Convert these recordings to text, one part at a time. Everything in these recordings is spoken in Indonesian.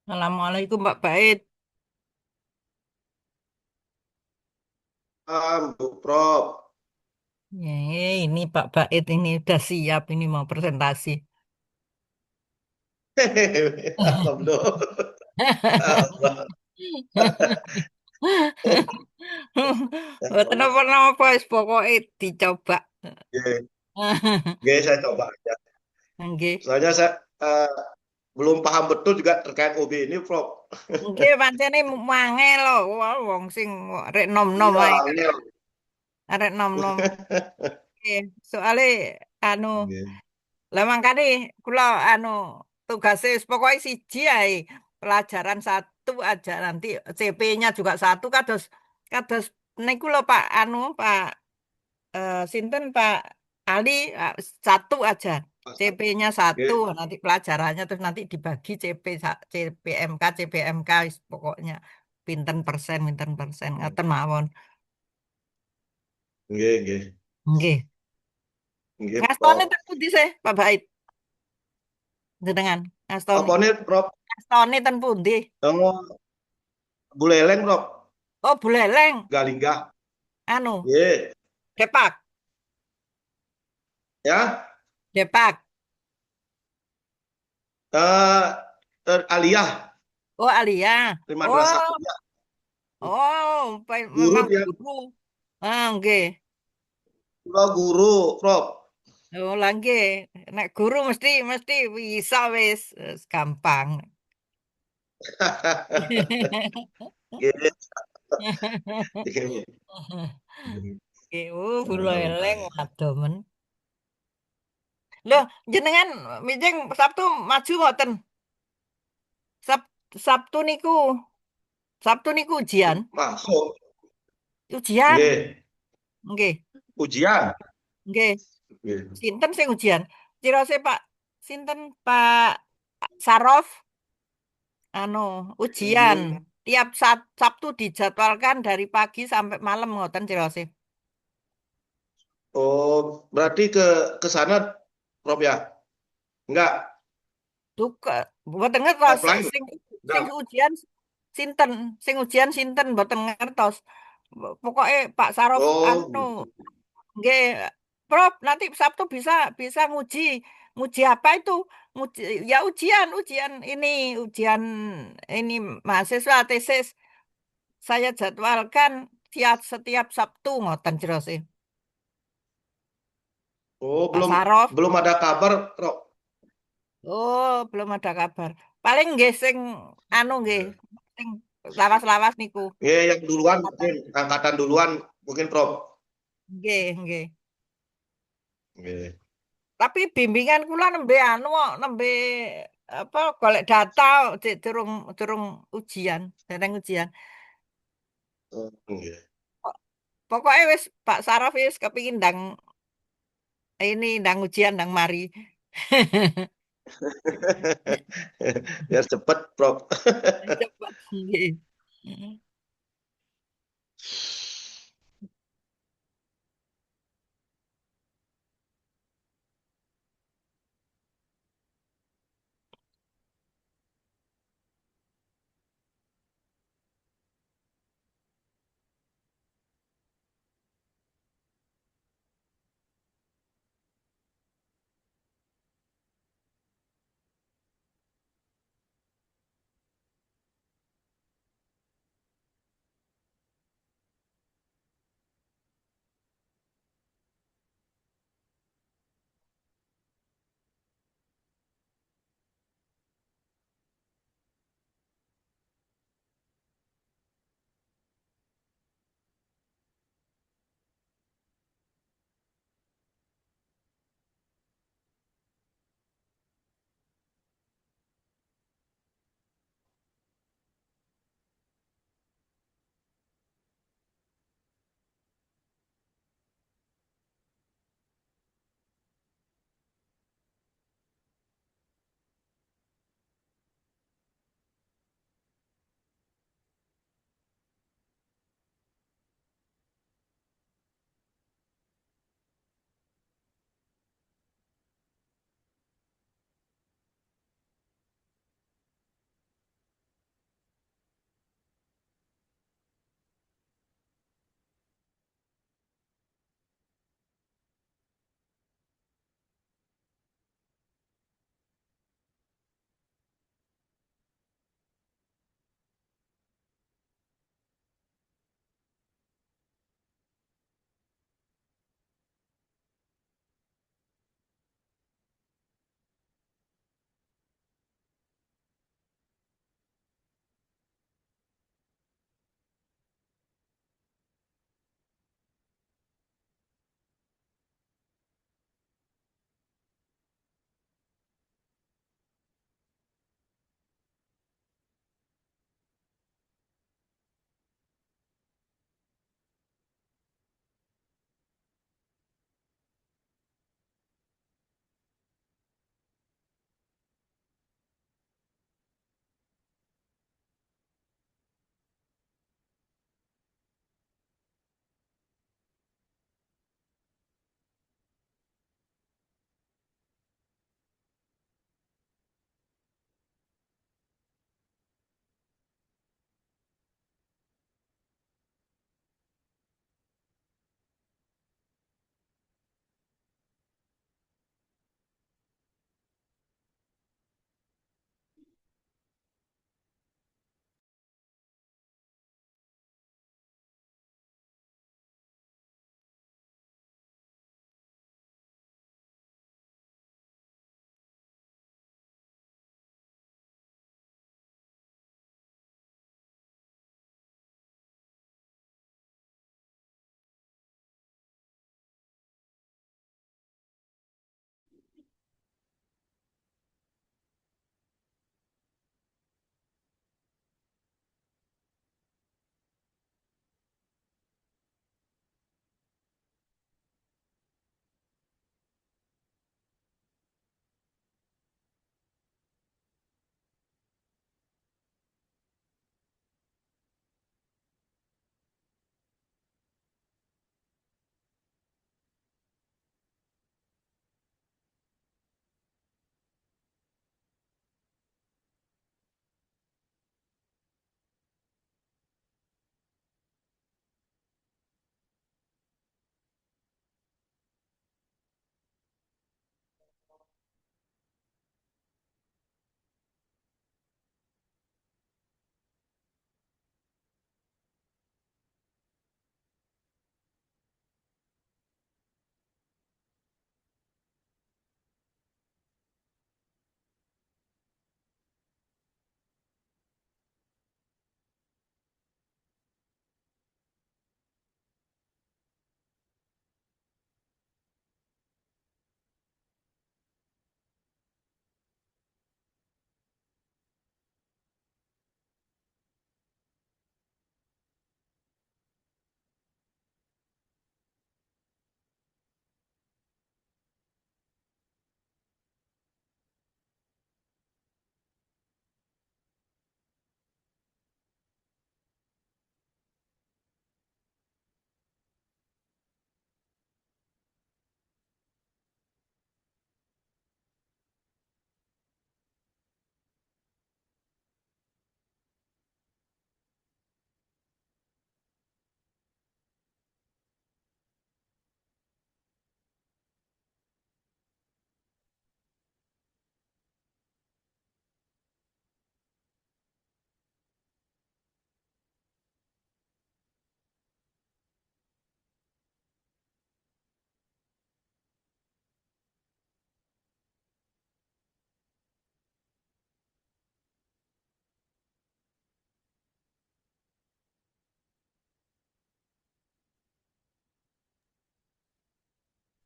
Assalamualaikum Mbak Bait. Bu Prof. Ini Pak Bait ini udah siap ini mau presentasi. Alhamdulillah. Allah. Mboten napa-napa wis pokoke dicoba. Oke, oke, saya coba aja. Nggih. Soalnya saya eh, belum paham betul juga terkait OB ini, Prof. Nggih pancene mangel lho. Wah, wong sing rek nom-nom Iya, ae. angel. Arek nom-nom. Nggih, soale anu Oke. lah mangkane kula anu tugasnya wis pokoke siji ae. Pelajaran satu aja nanti CP-nya juga satu kados kados niku lho Pak anu Pak sinten Pak Ali satu aja. CP-nya satu, Oke, nanti pelajarannya terus nanti dibagi CP, CPMK, CPMK, pokoknya pinten persen, ngaten mawon. oke, oke. Nggih. Oke, Ngastone Prof. ten pundi sih, Pak Bait? Jenengan, ngastone. Apa nih, Prof? Ngastone ten pundi? Oh, Buleleng, Prof. Oh, Buleleng. Galingga. Anu, Iya. Depak, Ya. Depak. Eh, Aliyah. Oh, Alia. Madrasah. Oh, Ya. memang Guru dia. guru. Ah, nggih. Pulau guru, Prof. Oh, langge, nek guru mesti mesti bisa wis. Wis gampang. Oke. Gula eleng wadomen. Loh, jenengan mijeng Sabtu maju mboten? Sab, Sabtu niku, Sabtu niku ujian. Masuk. Ujian. Nggih. Nggih, Ujian. nggih. Nggih. Sinten sing ujian? Cirose Pak sinten Pak Sarof anu ujian. Hmm. Tiap Sabtu dijadwalkan dari pagi sampai malam ngoten cirose. Oh, berarti ke sana, Prof ya? Enggak, Duka, mboten ngertos offline. sing sing Enggak. ujian sinten, sing ujian sinten mboten ngertos. Pokoknya Pak Sarof Oh, anu gitu. nggih Prof nanti Sabtu bisa bisa nguji. Nguji apa itu? Nguji ya ujian, ujian ini ujian ini mahasiswa tesis saya jadwalkan setiap Sabtu ngoten jero sih. Oh, Pak belum Sarof. belum ada kabar, Prof. Oh, belum ada kabar. Paling nggih sing anu nggih, sing lawas-lawas niku. Ya, yang duluan mungkin Angkatan. angkatan duluan mungkin, Prof. Nggih, nggih. Nggih. Tapi bimbingan kula nembe anu kok, nembe apa golek data kok, durung durung ujian, dereng ujian. Oh, nggih. Pokoknya wis Pak Saraf wis kepingin ndang ini ndang ujian ndang mari. Biar cepet, Prof. Cepet nggih.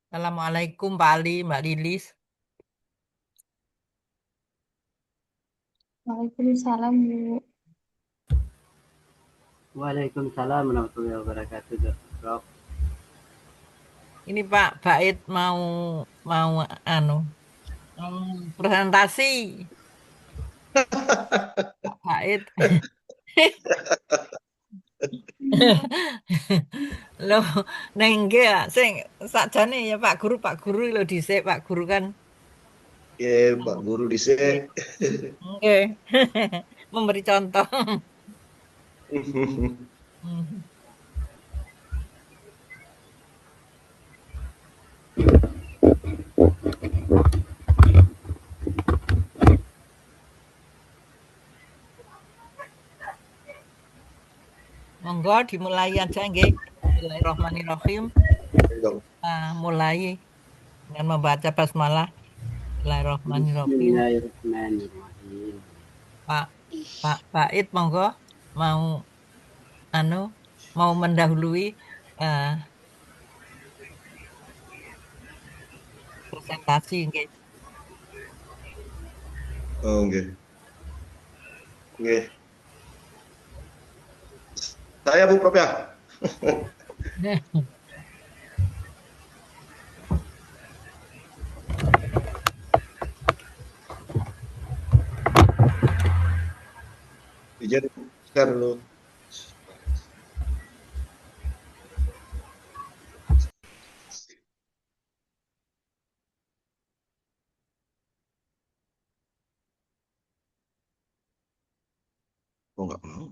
Assalamualaikum Pak Ali, Mbak Lilis. Waalaikumsalam, Bu. Waalaikumsalam warahmatullahi wabarakatuh, Prof. Ini Pak Bait mau mau anu mau presentasi Pak Bait. Loh, neng nggih ya, sing sakjane ya Pak Guru lho dhisik Pak Guru kan. Pak Guru dhisik. Nggih. Memberi contoh. Monggo dimulai aja nggih. Bismillahirrahmanirrahim. Mulai dengan membaca basmalah. Bismillahirrahmanirrahim. Bismillahirrahmanirrahim. Pak Bait monggo mau anu mau mendahului eh, presentasi nggih. Oh, nggih. Nggih. Saya Bu Prof ya. Izin share dulu. Oh, nggak mau.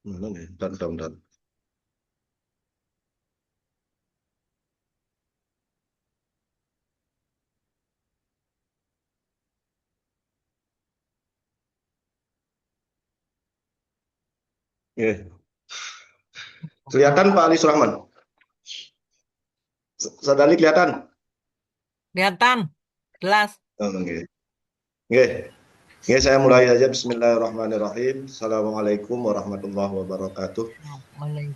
Mana nih? Bentar. Nggih. Kelihatan Pak Ali Surahman? Sadali kelihatan? Kelihatan jelas. Oh, nggih. Nggih. Nggih, saya mulai saja. Bismillahirrahmanirrahim. Assalamualaikum warahmatullahi wabarakatuh.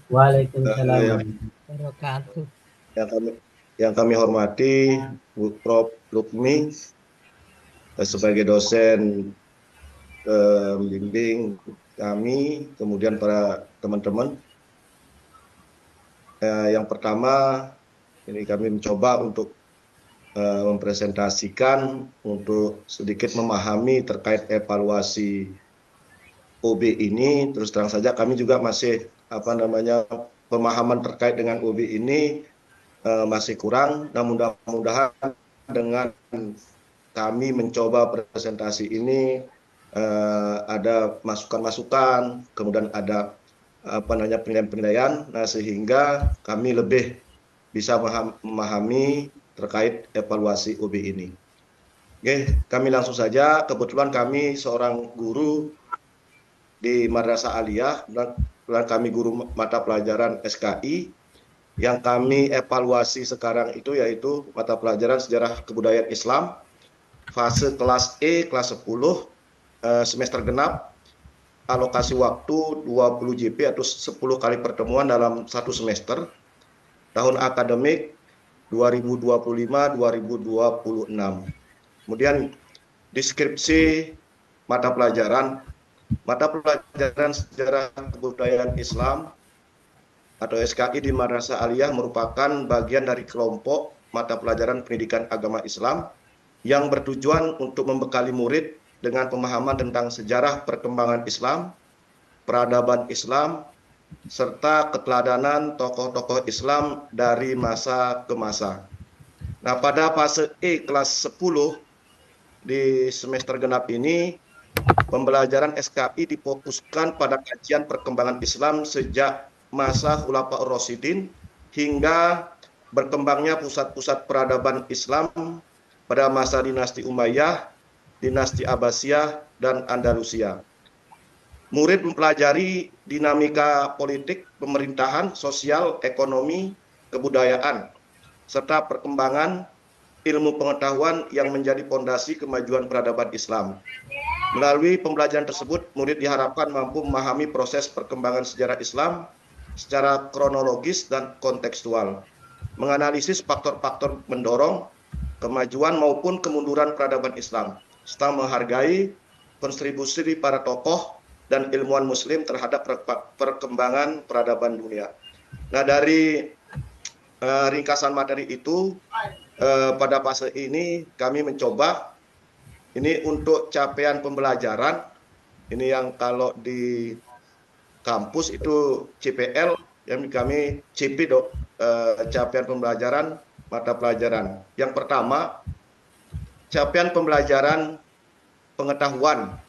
Waalaikumsalam. Wabarakatuh. Yang kami hormati Bu Prof Lukmi sebagai dosen membimbing kami, kemudian para teman-teman. Yang pertama, ini kami mencoba untuk mempresentasikan untuk sedikit memahami terkait evaluasi OB ini. Terus terang saja kami juga masih pemahaman terkait dengan OB ini masih kurang. Nah, mudah-mudahan dengan kami mencoba presentasi ini ada masukan-masukan, kemudian ada penilaian-penilaian, nah sehingga kami lebih bisa memahami terkait evaluasi OB ini. Oke, kami langsung saja. Kebetulan kami seorang guru di Madrasah Aliyah, dan kami guru mata pelajaran SKI. Yang kami evaluasi sekarang itu yaitu mata pelajaran Sejarah Kebudayaan Islam, fase kelas E, kelas 10, semester genap, alokasi waktu 20 JP atau 10 kali pertemuan dalam satu semester, tahun akademik 2025-2026. Kemudian deskripsi mata pelajaran Sejarah Kebudayaan Islam atau SKI di Madrasah Aliyah merupakan bagian dari kelompok mata pelajaran pendidikan agama Islam yang bertujuan untuk membekali murid dengan pemahaman tentang sejarah perkembangan Islam, peradaban Islam, serta keteladanan tokoh-tokoh Islam dari masa ke masa. Nah, pada fase E kelas 10 di semester genap ini, pembelajaran SKI difokuskan pada kajian perkembangan Islam sejak masa Khulafaur Rasyidin hingga berkembangnya pusat-pusat peradaban Islam pada masa dinasti Umayyah, dinasti Abbasiyah, dan Andalusia. Murid mempelajari dinamika politik, pemerintahan, sosial, ekonomi, kebudayaan, serta perkembangan ilmu pengetahuan yang menjadi pondasi kemajuan peradaban Islam. Melalui pembelajaran tersebut, murid diharapkan mampu memahami proses perkembangan sejarah Islam secara kronologis dan kontekstual, menganalisis faktor-faktor mendorong kemajuan maupun kemunduran peradaban Islam, serta menghargai kontribusi para tokoh dan ilmuwan Muslim terhadap perkembangan peradaban dunia. Nah, dari ringkasan materi itu, pada fase ini kami mencoba ini untuk capaian pembelajaran. Ini yang kalau di kampus itu CPL, yang kami CP capaian pembelajaran mata pelajaran. Yang pertama, capaian pembelajaran pengetahuan,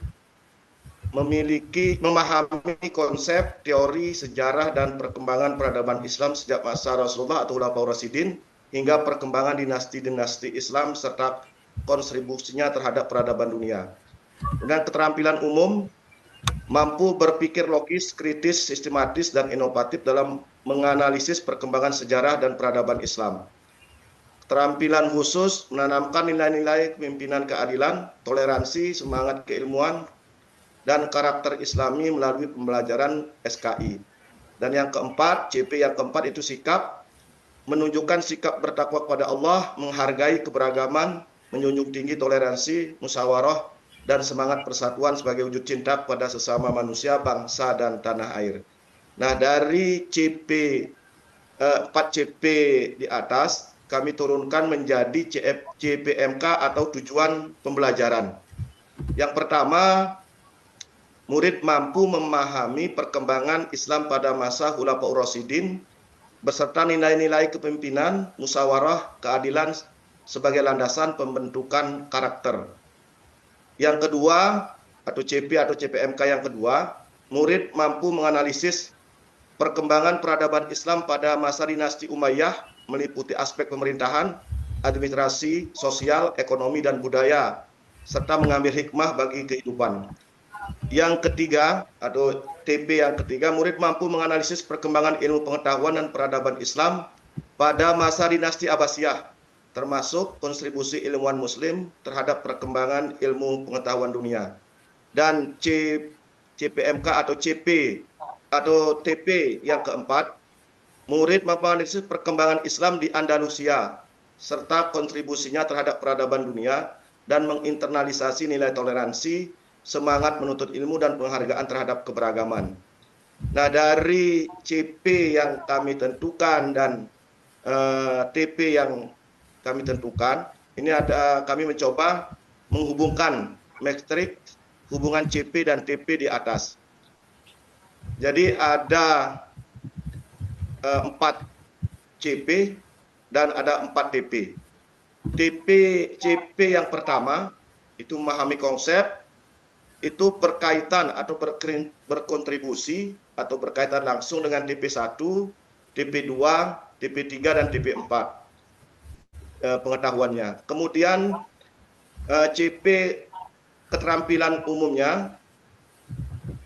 memahami konsep, teori, sejarah, dan perkembangan peradaban Islam sejak masa Rasulullah atau Khulafaur Rasyidin hingga perkembangan dinasti-dinasti Islam serta kontribusinya terhadap peradaban dunia. Dengan keterampilan umum, mampu berpikir logis, kritis, sistematis, dan inovatif dalam menganalisis perkembangan sejarah dan peradaban Islam. Keterampilan khusus menanamkan nilai-nilai kepemimpinan keadilan, toleransi, semangat keilmuan, dan karakter Islami melalui pembelajaran SKI. Dan yang keempat, CP yang keempat itu sikap, menunjukkan sikap bertakwa kepada Allah, menghargai keberagaman, menjunjung tinggi toleransi, musyawarah, dan semangat persatuan sebagai wujud cinta kepada sesama manusia, bangsa, dan tanah air. Nah, dari 4 CP di atas, kami turunkan menjadi CPMK atau tujuan pembelajaran. Yang pertama, murid mampu memahami perkembangan Islam pada masa Khulafaur Rasyidin beserta nilai-nilai kepemimpinan, musyawarah, keadilan sebagai landasan pembentukan karakter. Yang kedua, atau CP atau CPMK yang kedua, murid mampu menganalisis perkembangan peradaban Islam pada masa dinasti Umayyah meliputi aspek pemerintahan, administrasi, sosial, ekonomi, dan budaya, serta mengambil hikmah bagi kehidupan. Yang ketiga, atau TP yang ketiga, murid mampu menganalisis perkembangan ilmu pengetahuan dan peradaban Islam pada masa dinasti Abbasiyah, termasuk kontribusi ilmuwan Muslim terhadap perkembangan ilmu pengetahuan dunia. Dan CPMK atau CP atau TP yang keempat, murid mampu menganalisis perkembangan Islam di Andalusia serta kontribusinya terhadap peradaban dunia dan menginternalisasi nilai toleransi, semangat menuntut ilmu, dan penghargaan terhadap keberagaman. Nah, dari CP yang kami tentukan dan TP yang kami tentukan, ini kami mencoba menghubungkan metrik hubungan CP dan TP di atas. Jadi ada 4 CP dan ada 4 TP. CP yang pertama itu memahami konsep, itu berkaitan atau berkontribusi atau berkaitan langsung dengan TP1, TP2, TP3, dan TP4 pengetahuannya. Kemudian CP keterampilan umumnya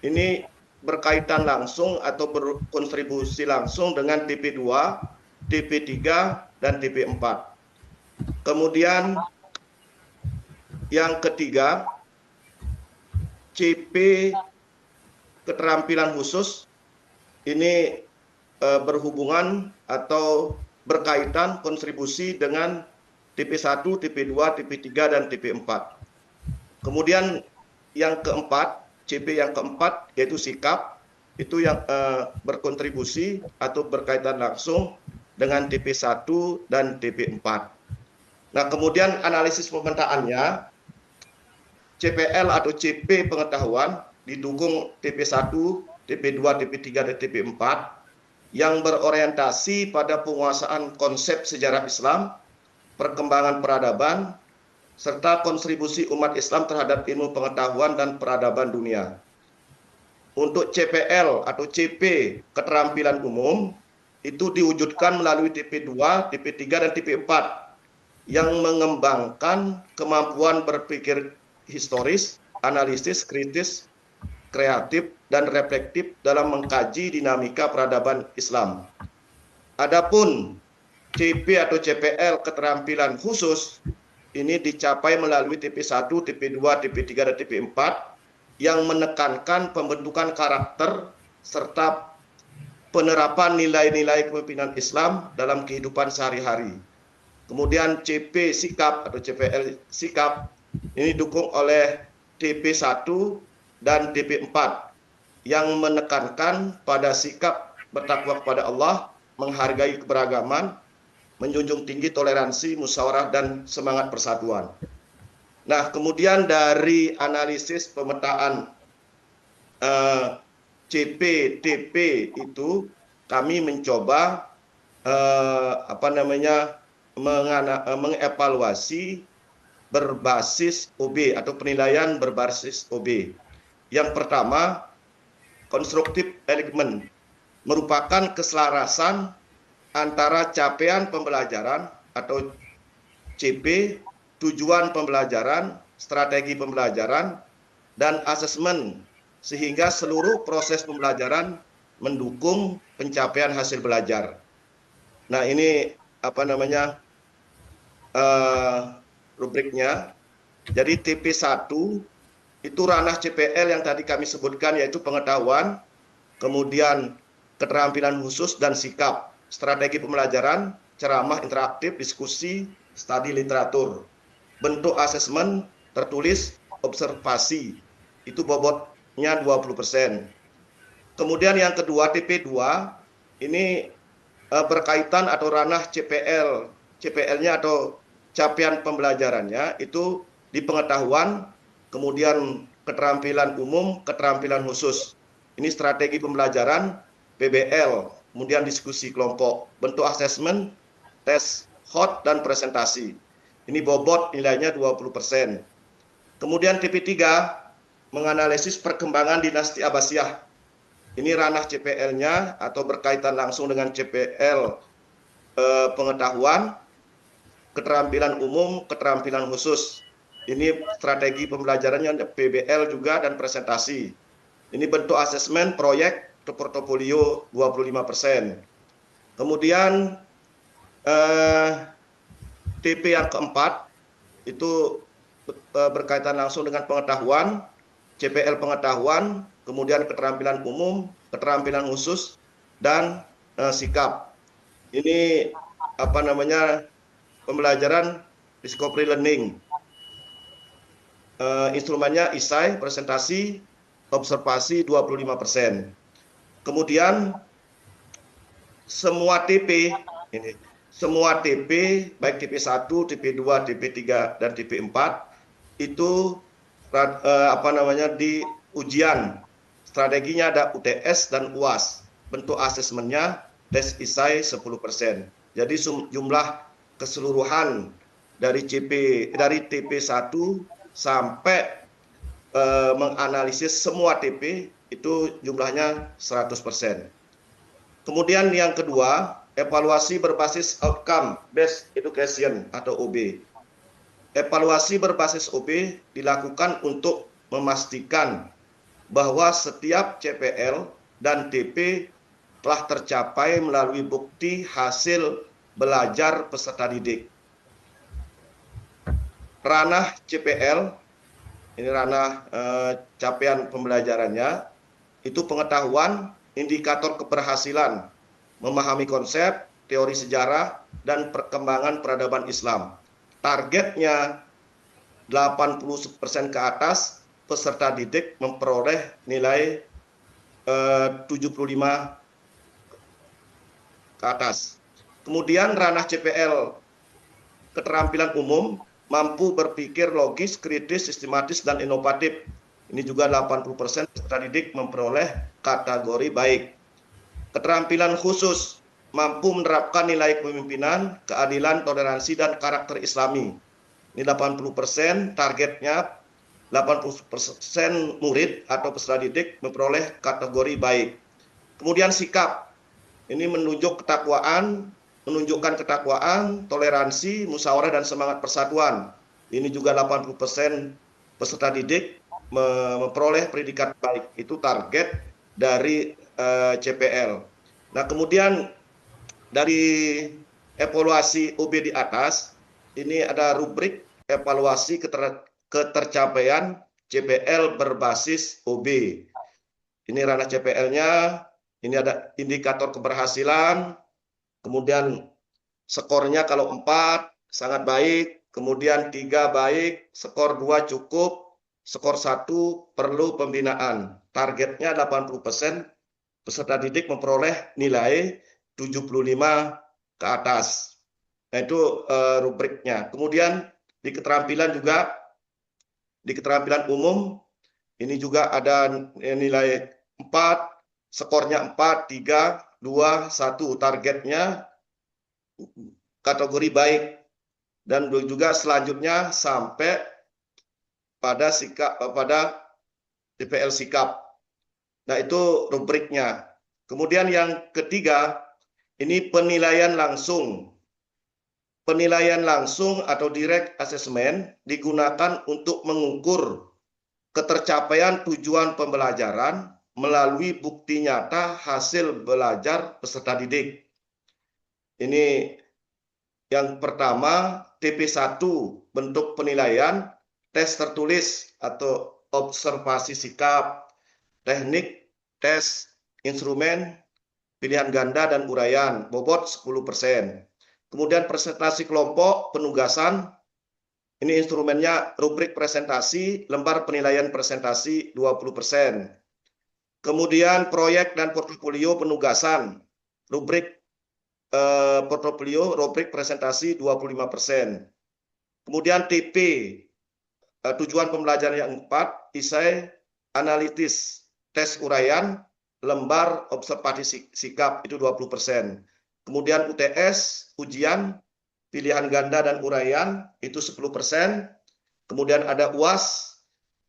ini berkaitan langsung atau berkontribusi langsung dengan TP2, TP3, dan TP4. Kemudian yang ketiga, CP keterampilan khusus ini berhubungan atau berkaitan kontribusi dengan TP1, TP2, TP3, dan TP4. Kemudian yang keempat, CP yang keempat yaitu sikap, itu yang berkontribusi atau berkaitan langsung dengan TP1 dan TP4. Nah, kemudian analisis pemetaannya, CPL atau CP pengetahuan didukung TP1, TP2, TP3, dan TP4 yang berorientasi pada penguasaan konsep sejarah Islam, perkembangan peradaban, serta kontribusi umat Islam terhadap ilmu pengetahuan dan peradaban dunia. Untuk CPL atau CP keterampilan umum itu diwujudkan melalui TP2, TP3, dan TP4 yang mengembangkan kemampuan berpikir historis, analisis, kritis, kreatif, dan reflektif dalam mengkaji dinamika peradaban Islam. Adapun CP atau CPL keterampilan khusus ini dicapai melalui TP1, TP2, TP3, dan TP4 yang menekankan pembentukan karakter serta penerapan nilai-nilai kepemimpinan Islam dalam kehidupan sehari-hari. Kemudian CP sikap atau CPL sikap ini didukung oleh TP1 dan TP4 yang menekankan pada sikap bertakwa kepada Allah, menghargai keberagaman, menjunjung tinggi toleransi, musyawarah, dan semangat persatuan. Nah, kemudian dari analisis pemetaan CP, TP itu kami mencoba mengevaluasi berbasis OB atau penilaian berbasis OB. Yang pertama, constructive alignment merupakan keselarasan antara capaian pembelajaran atau CP, tujuan pembelajaran, strategi pembelajaran, dan asesmen sehingga seluruh proses pembelajaran mendukung pencapaian hasil belajar. Nah, ini rubriknya. Jadi TP1 itu ranah CPL yang tadi kami sebutkan, yaitu pengetahuan, kemudian keterampilan khusus dan sikap, strategi pembelajaran, ceramah interaktif, diskusi, studi literatur. Bentuk asesmen tertulis observasi, itu bobotnya 20%. Kemudian yang kedua TP2 ini berkaitan atau ranah CPL. CPL-nya atau capaian pembelajarannya itu di pengetahuan, kemudian keterampilan umum, keterampilan khusus. Ini strategi pembelajaran, PBL, kemudian diskusi kelompok, bentuk asesmen, tes hot, dan presentasi. Ini bobot nilainya 20%. Kemudian TP3 menganalisis perkembangan dinasti Abbasiyah. Ini ranah CPL-nya atau berkaitan langsung dengan CPL pengetahuan, keterampilan umum, keterampilan khusus. Ini strategi pembelajarannya PBL juga dan presentasi. Ini bentuk asesmen proyek atau portofolio 25%. Kemudian TP yang keempat itu berkaitan langsung dengan pengetahuan, CPL pengetahuan, kemudian keterampilan umum, keterampilan khusus, dan sikap. Ini pembelajaran discovery learning. Instrumennya ISAI, presentasi, observasi 25%. Kemudian semua TP ini, semua TP baik TP1, TP2, TP3 dan TP4 itu di ujian. Strateginya ada UTS dan UAS. Bentuk asesmennya tes ISAI 10%. Jadi jumlah keseluruhan dari TP1 sampai menganalisis semua TP itu jumlahnya 100%. Kemudian yang kedua, evaluasi berbasis outcome based education atau OB. Evaluasi berbasis OB dilakukan untuk memastikan bahwa setiap CPL dan TP telah tercapai melalui bukti hasil belajar peserta didik. Ranah CPL, ini ranah capaian pembelajarannya, itu pengetahuan, indikator keberhasilan, memahami konsep, teori sejarah, dan perkembangan peradaban Islam. Targetnya 80% ke atas, peserta didik memperoleh nilai 75 ke atas. Kemudian ranah CPL, keterampilan umum, mampu berpikir logis, kritis, sistematis, dan inovatif. Ini juga 80% peserta didik memperoleh kategori baik. Keterampilan khusus, mampu menerapkan nilai kepemimpinan, keadilan, toleransi, dan karakter Islami. Ini 80%, targetnya 80% murid atau peserta didik memperoleh kategori baik. Kemudian sikap, ini menunjukkan ketakwaan, toleransi, musyawarah, dan semangat persatuan. Ini juga 80% peserta didik memperoleh predikat baik. Itu target dari CPL. Nah, kemudian dari evaluasi OB di atas, ini ada rubrik evaluasi ketercapaian CPL berbasis OB. Ini ranah CPL-nya, ini ada indikator keberhasilan, kemudian skornya kalau 4 sangat baik, kemudian 3 baik, skor 2 cukup, skor 1 perlu pembinaan. Targetnya 80%, peserta didik memperoleh nilai 75 ke atas. Nah, itu rubriknya. Kemudian di keterampilan juga, di keterampilan umum, ini juga ada nilai 4, skornya 4, 3, 2, 1. Targetnya kategori baik. Dan juga selanjutnya sampai pada DPL sikap. Nah, itu rubriknya. Kemudian yang ketiga, ini penilaian langsung. Penilaian langsung atau direct assessment digunakan untuk mengukur ketercapaian tujuan pembelajaran melalui bukti nyata hasil belajar peserta didik. Ini yang pertama, TP1, bentuk penilaian, tes tertulis atau observasi sikap, teknik, tes, instrumen, pilihan ganda dan uraian, bobot 10%. Kemudian presentasi kelompok, penugasan, ini instrumennya rubrik presentasi, lembar penilaian presentasi 20%. Kemudian proyek dan portofolio penugasan, rubrik portofolio, rubrik presentasi 25%. Kemudian TP, tujuan pembelajaran yang 4, isai analitis, tes uraian, lembar observasi sikap itu 20%. Kemudian UTS, ujian, pilihan ganda dan uraian itu 10%. Kemudian ada UAS,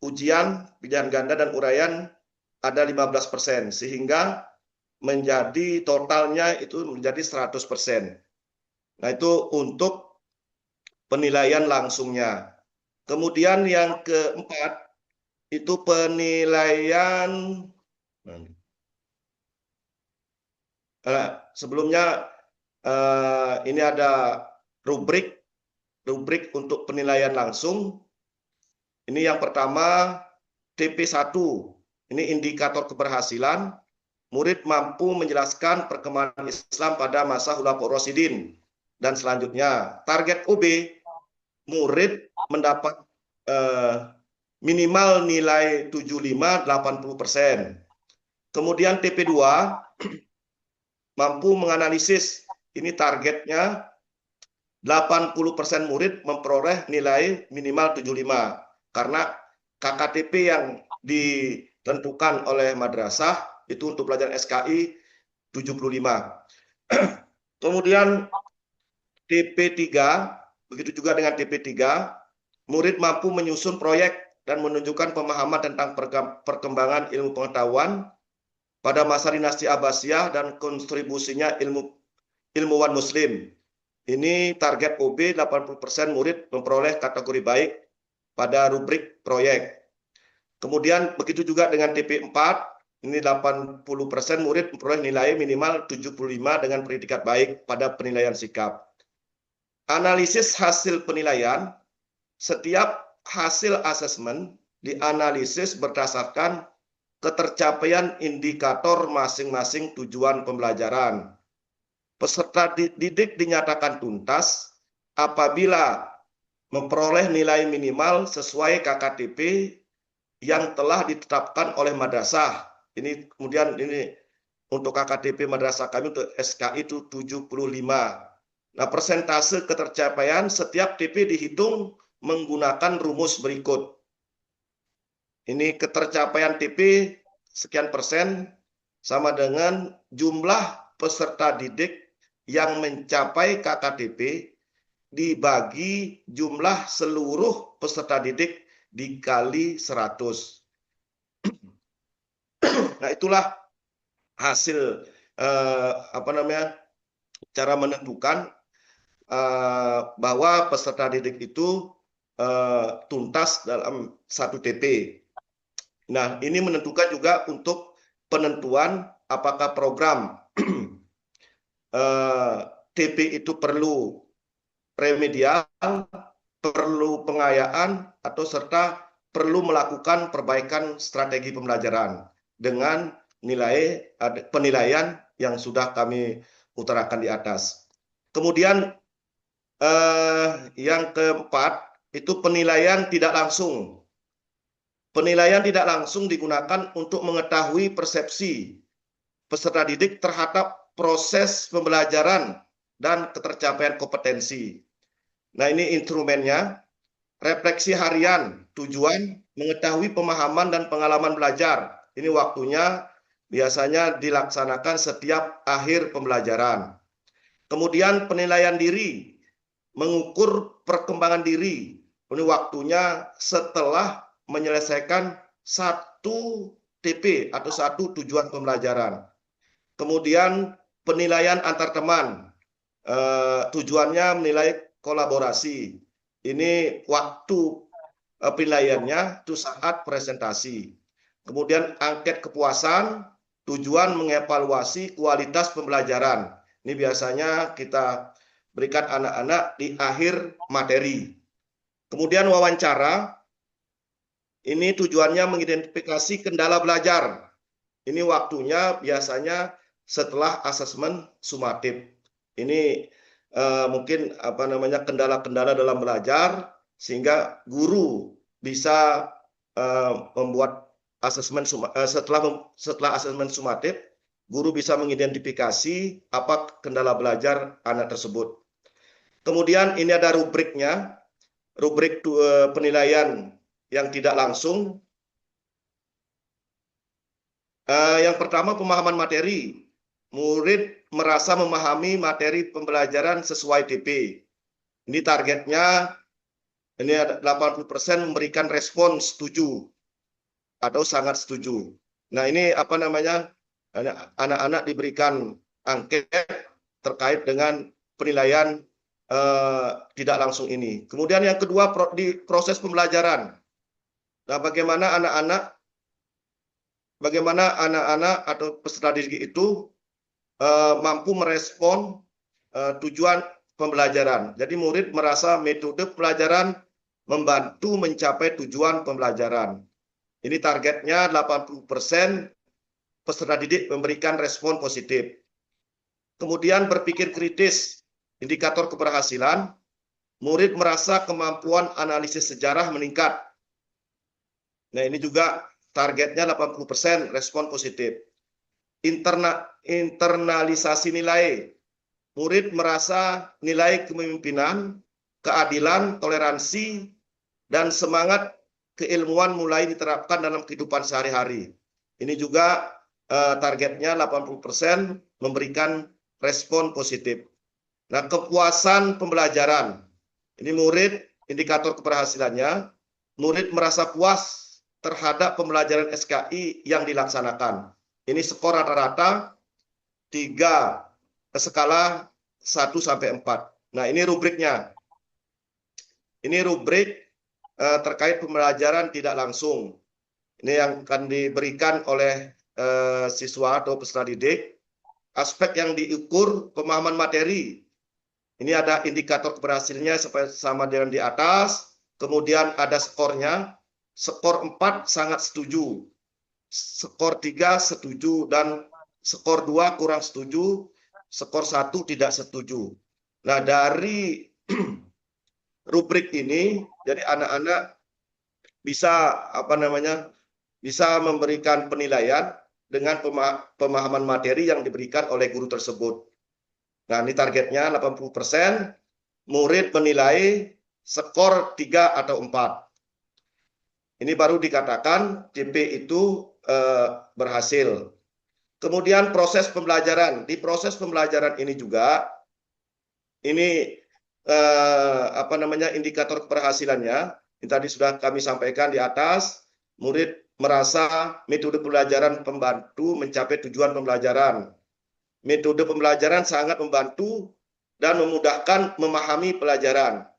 ujian, pilihan ganda dan uraian ada 15%. Sehingga menjadi totalnya itu menjadi 100%. Nah, itu untuk penilaian langsungnya. Kemudian yang keempat, itu penilaian, sebelumnya ini ada rubrik untuk penilaian langsung. Ini yang pertama, TP1, ini indikator keberhasilan, murid mampu menjelaskan perkembangan Islam pada masa Khulafaur Rasyidin. Dan selanjutnya, target OB, murid mendapat minimal nilai 75-80%. Kemudian TP2, mampu menganalisis, ini targetnya 80% murid memperoleh nilai minimal 75. Karena KKTP yang ditentukan oleh madrasah itu untuk pelajaran SKI 75. Kemudian TP3, begitu juga dengan TP3, murid mampu menyusun proyek dan menunjukkan pemahaman tentang perkembangan ilmu pengetahuan pada masa dinasti Abbasiyah dan kontribusinya ilmuwan muslim. Ini target OB 80% murid memperoleh kategori baik pada rubrik proyek. Kemudian begitu juga dengan TP4, ini 80% murid memperoleh nilai minimal 75 dengan predikat baik pada penilaian sikap. Analisis hasil penilaian, setiap hasil asesmen dianalisis berdasarkan ketercapaian indikator masing-masing tujuan pembelajaran. Peserta didik dinyatakan tuntas apabila memperoleh nilai minimal sesuai KKTP yang telah ditetapkan oleh madrasah. Ini kemudian ini untuk KKTP madrasah kami untuk SKI itu 75. Nah, persentase ketercapaian setiap TP dihitung menggunakan rumus berikut. Ini ketercapaian TP sekian persen sama dengan jumlah peserta didik yang mencapai KKTP dibagi jumlah seluruh peserta didik dikali 100. Nah, itulah hasil cara menentukan bahwa peserta didik itu tuntas dalam satu TP. Nah, ini menentukan juga untuk penentuan apakah program TP itu perlu remedial, perlu pengayaan, atau serta perlu melakukan perbaikan strategi pembelajaran dengan penilaian yang sudah kami utarakan di atas. Kemudian yang keempat itu penilaian tidak langsung. Penilaian tidak langsung digunakan untuk mengetahui persepsi peserta didik terhadap proses pembelajaran dan ketercapaian kompetensi. Nah, ini instrumennya. Refleksi harian, tujuan mengetahui pemahaman dan pengalaman belajar. Ini waktunya biasanya dilaksanakan setiap akhir pembelajaran. Kemudian penilaian diri, mengukur perkembangan diri. Ini waktunya setelah menyelesaikan satu TP atau satu tujuan pembelajaran. Kemudian penilaian antar teman, tujuannya menilai kolaborasi. Ini waktu penilaiannya itu saat presentasi. Kemudian angket kepuasan, tujuan mengevaluasi kualitas pembelajaran. Ini biasanya kita berikan anak-anak di akhir materi. Kemudian wawancara, ini tujuannya mengidentifikasi kendala belajar. Ini waktunya biasanya setelah asesmen sumatif. Ini mungkin kendala-kendala dalam belajar sehingga guru bisa membuat asesmen setelah asesmen sumatif, guru bisa mengidentifikasi apa kendala belajar anak tersebut. Kemudian ini ada rubriknya, rubrik penilaian yang tidak langsung. Yang pertama, pemahaman materi. Murid merasa memahami materi pembelajaran sesuai TP. Ini targetnya, ini ada 80% memberikan respon setuju atau sangat setuju. Nah, ini anak-anak diberikan angket terkait dengan penilaian tidak langsung ini. Kemudian yang kedua, di proses pembelajaran. Nah, bagaimana anak-anak atau peserta didik itu mampu merespon tujuan pembelajaran. Jadi murid merasa metode pembelajaran membantu mencapai tujuan pembelajaran. Ini targetnya 80% peserta didik memberikan respon positif. Kemudian berpikir kritis, indikator keberhasilan, murid merasa kemampuan analisis sejarah meningkat. Nah, ini juga targetnya 80% respon positif. Internalisasi nilai. Murid merasa nilai kepemimpinan, keadilan, toleransi, dan semangat keilmuan mulai diterapkan dalam kehidupan sehari-hari. Ini juga targetnya 80% memberikan respon positif. Nah, kepuasan pembelajaran. Ini murid, indikator keberhasilannya, murid merasa puas terhadap pembelajaran SKI yang dilaksanakan. Ini skor rata-rata 3 skala 1 sampai 4. Nah, ini rubriknya. Ini rubrik terkait pembelajaran tidak langsung. Ini yang akan diberikan oleh siswa atau peserta didik. Aspek yang diukur pemahaman materi. Ini ada indikator keberhasilannya sama dengan di atas. Kemudian ada skornya. Skor 4 sangat setuju. Skor 3 setuju dan skor 2 kurang setuju, skor 1 tidak setuju. Nah, dari rubrik ini jadi anak-anak bisa bisa memberikan penilaian dengan pemahaman materi yang diberikan oleh guru tersebut. Nah, ini targetnya 80%, murid menilai skor 3 atau 4. Ini baru dikatakan TP itu berhasil. Kemudian proses pembelajaran. Di proses pembelajaran ini juga ini indikator keberhasilannya. Ini tadi sudah kami sampaikan di atas. Murid merasa metode pembelajaran membantu mencapai tujuan pembelajaran. Metode pembelajaran sangat membantu dan memudahkan memahami pelajaran.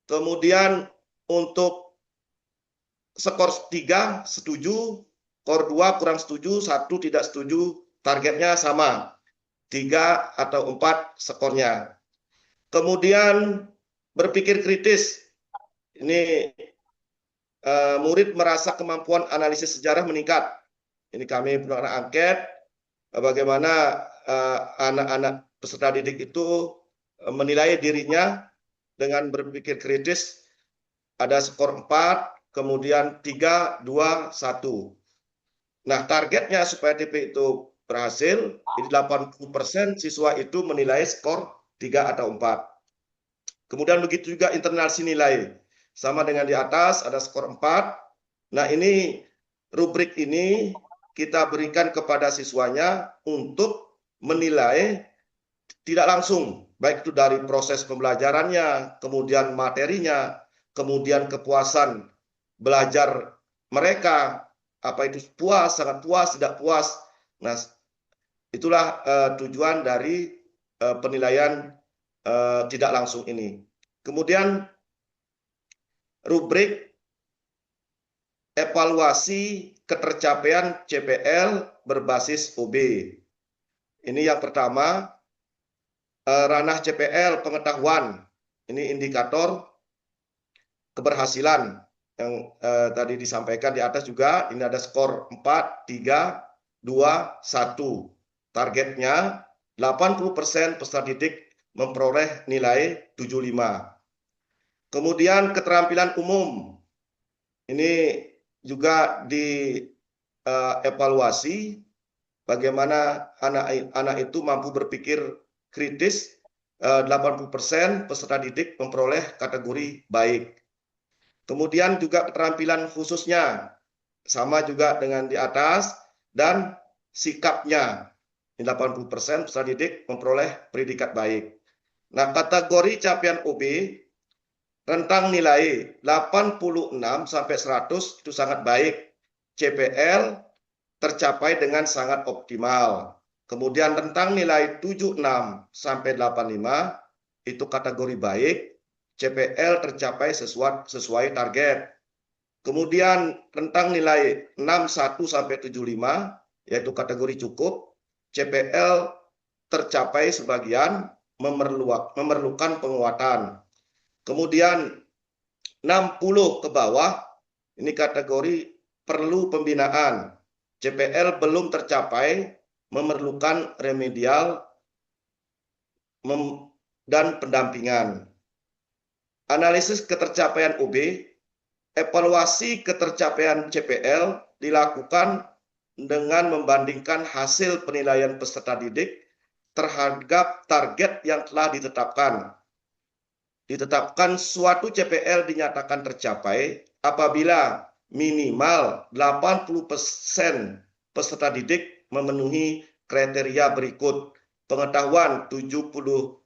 Kemudian untuk skor 3 setuju, skor 2 kurang setuju, 1 tidak setuju, targetnya sama. 3 atau 4 skornya. Kemudian berpikir kritis. Ini murid merasa kemampuan analisis sejarah meningkat. Ini kami melakukan angket bagaimana anak-anak peserta didik itu menilai dirinya dengan berpikir kritis. Ada skor 4, kemudian 3, 2, 1. Nah, targetnya supaya TP itu berhasil, ini 80% siswa itu menilai skor 3 atau 4. Kemudian begitu juga internalsi nilai. Sama dengan di atas, ada skor 4. Nah, ini rubrik ini kita berikan kepada siswanya untuk menilai tidak langsung, baik itu dari proses pembelajarannya, kemudian materinya, kemudian kepuasan belajar mereka, apa itu puas, sangat puas, tidak puas. Nah, itulah tujuan dari penilaian tidak langsung ini. Kemudian rubrik evaluasi ketercapaian CPL berbasis OB. Ini yang pertama, ranah CPL pengetahuan. Ini indikator keberhasilan yang tadi disampaikan di atas juga. Ini ada skor 4, 3, 2, 1. Targetnya 80% peserta didik memperoleh nilai 75. Kemudian keterampilan umum. Ini juga dievaluasi bagaimana anak itu mampu berpikir kritis. 80% peserta didik memperoleh kategori baik. Kemudian juga keterampilan khususnya, sama juga dengan di atas, dan sikapnya. 80% peserta didik memperoleh predikat baik. Nah, kategori capaian OB, rentang nilai 86 sampai 100 itu sangat baik. CPL tercapai dengan sangat optimal. Kemudian rentang nilai 76 sampai 85 itu kategori baik. CPL tercapai sesuai target. Kemudian rentang nilai 61 sampai 75 yaitu kategori cukup. CPL tercapai sebagian, memerlukan penguatan. Kemudian 60 ke bawah ini kategori perlu pembinaan. CPL belum tercapai, memerlukan remedial dan pendampingan. Analisis ketercapaian OB, evaluasi ketercapaian CPL dilakukan dengan membandingkan hasil penilaian peserta didik terhadap target yang telah ditetapkan. Ditetapkan suatu CPL dinyatakan tercapai apabila minimal 80% peserta didik memenuhi kriteria berikut. Pengetahuan 75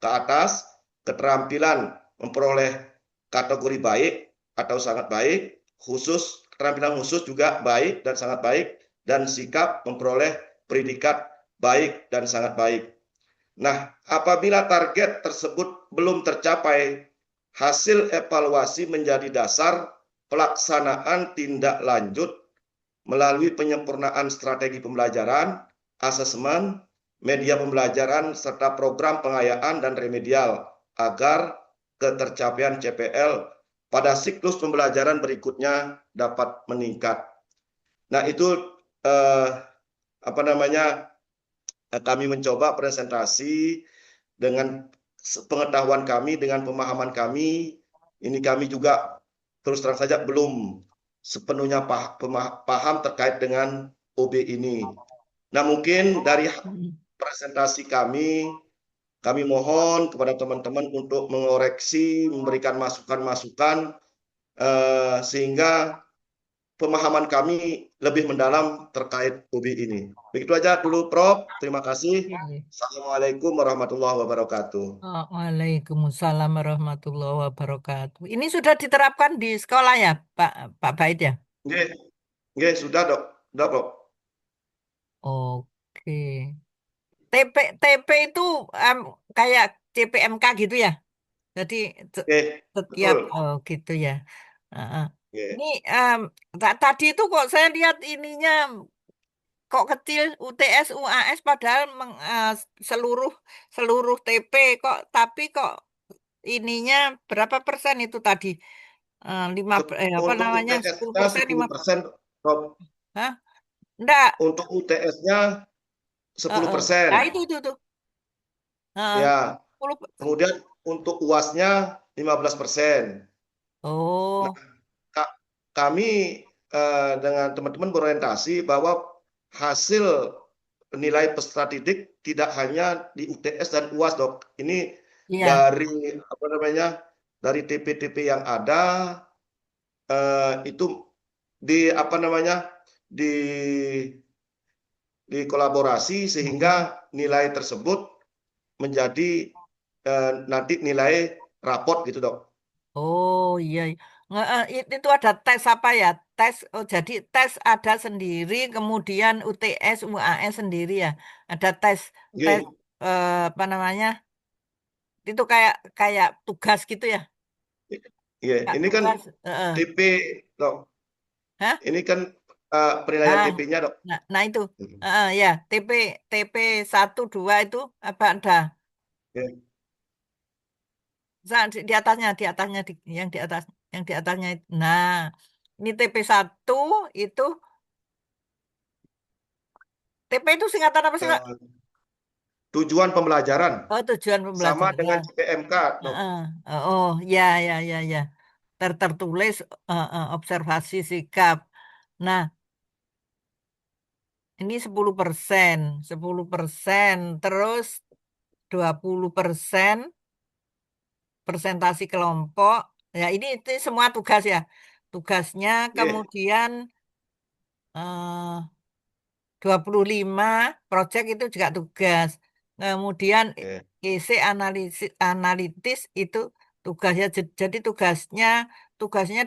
ke atas, keterampilan memperoleh kategori baik atau sangat baik, keterampilan khusus juga baik dan sangat baik, dan sikap memperoleh predikat baik dan sangat baik. Nah, apabila target tersebut belum tercapai, hasil evaluasi menjadi dasar pelaksanaan tindak lanjut melalui penyempurnaan strategi pembelajaran, asesmen, media pembelajaran, serta program pengayaan dan remedial agar ketercapaian CPL pada siklus pembelajaran berikutnya dapat meningkat. Nah, itu kami mencoba presentasi dengan pengetahuan kami, dengan pemahaman kami. Ini kami juga terus terang saja belum sepenuhnya paham terkait dengan OB ini. Nah, mungkin dari presentasi kami mohon kepada teman-teman untuk mengoreksi, memberikan masukan-masukan sehingga pemahaman kami lebih mendalam terkait OB ini. Begitu aja dulu, Prof. Terima kasih. Assalamualaikum warahmatullahi wabarakatuh. Waalaikumsalam warahmatullahi wabarakatuh. Ini sudah diterapkan di sekolah ya, Pak Bait ya? Nggih, sudah, Dok. Sudah, Prof. Oke. TP itu kayak CPMK gitu ya? Jadi Nggih, setiap betul. gitu ya. Ini Nggih. tadi itu kok saya lihat ininya kok kecil UTS UAS padahal seluruh seluruh TP kok, tapi kok ininya berapa persen itu tadi? Apa Untuk namanya, sepuluh UTS-nya persen 10%, Rob. Hah? Enggak. Untuk UTS-nya sepuluh Heeh. Nah persen. itu. Heeh. Ya, 10 kemudian untuk UAS-nya 15%. Nah, Oh, Kak, kami dengan teman-teman berorientasi bahwa hasil nilai peserta didik tidak hanya di UTS dan UAS, Dok. Ini iya. dari apa namanya? Dari TP-TP yang ada itu di apa namanya? di dikolaborasi sehingga nilai tersebut menjadi nanti nilai raport gitu, Dok. Oh iya, iya. Itu ada tes apa ya? Tes, oh jadi tes ada sendiri, kemudian UTS, UAS sendiri ya. Ada tes, tes Oke. apa namanya? Itu kayak kayak tugas gitu ya? Iya, Kayak ini kan tugas. TP, Dok. Hah? Ini kan penilaian Ah, TP-nya, Dok. nah itu. Ya, TP 1 2 itu apa ada? Oke. Di atasnya, yang di atasnya itu. Nah, ini TP 1 itu, TP itu singkatan apa sih, Pak? Eh, Tujuan pembelajaran Oh, tujuan sama dengan pembelajaran. CPMK, Dok. Heeh. Oh, ya. Tertulis observasi sikap. Nah, ini 10%, 10%, terus 20% presentasi kelompok. Ya, ini itu semua tugas ya. Tugasnya Oke. kemudian eh, 25 project itu juga tugas. Kemudian Oke. isi analitis itu tugasnya. Jadi tugasnya tugasnya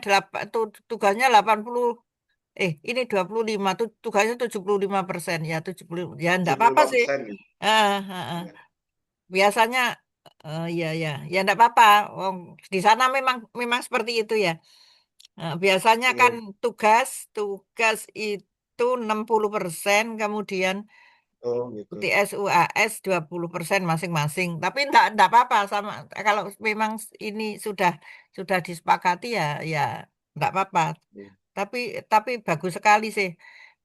80, ini 25 tuh tugasnya 75%, ya 70 ya enggak apa-apa sih. 75%. Ah, ah, ah. Biasanya ya enggak apa-apa. Wong di sana memang memang seperti itu ya. Biasanya kan Oke. tugas tugas itu 60%, kemudian Oh, gitu. UTS UAS 20% masing-masing. Tapi enggak apa-apa sama, kalau memang ini sudah disepakati ya ya enggak apa-apa. Tapi tapi bagus sekali sih.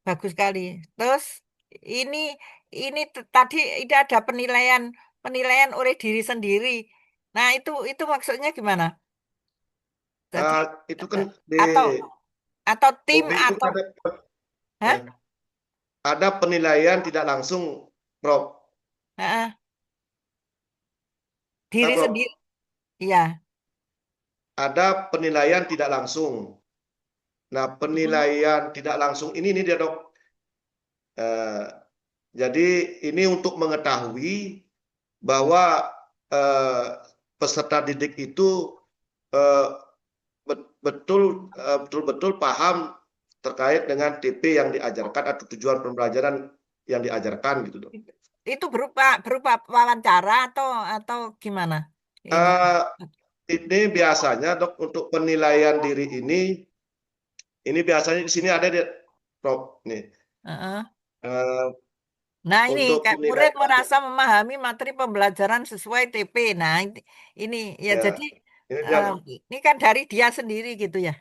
Bagus sekali. Terus ini tadi ini ada penilaian penilaian oleh diri sendiri. Nah, itu maksudnya gimana? Jadi Eh, itu kan eh, di atau tim OB itu atau hah? eh, ada penilaian tidak langsung, Prof. Heeh, diri Prof. sendiri. Iya. Ada penilaian tidak langsung. Nah, Hmm. penilaian tidak langsung ini dia, Dok. Eh, jadi ini untuk mengetahui bahwa eh, peserta didik itu eh, betul-betul paham terkait dengan TP yang diajarkan atau tujuan pembelajaran yang diajarkan gitu, Dok. Itu berupa berupa wawancara atau gimana? Ini. Eh, ini biasanya, Dok, untuk penilaian diri ini biasanya di sini ada di Prof nih. Heeh. Eh, Nah, ini untuk kayak murid penilaian merasa memahami materi pembelajaran sesuai TP. Nah, ini ya ya jadi ini dia, eh, ini kan dari dia sendiri gitu ya.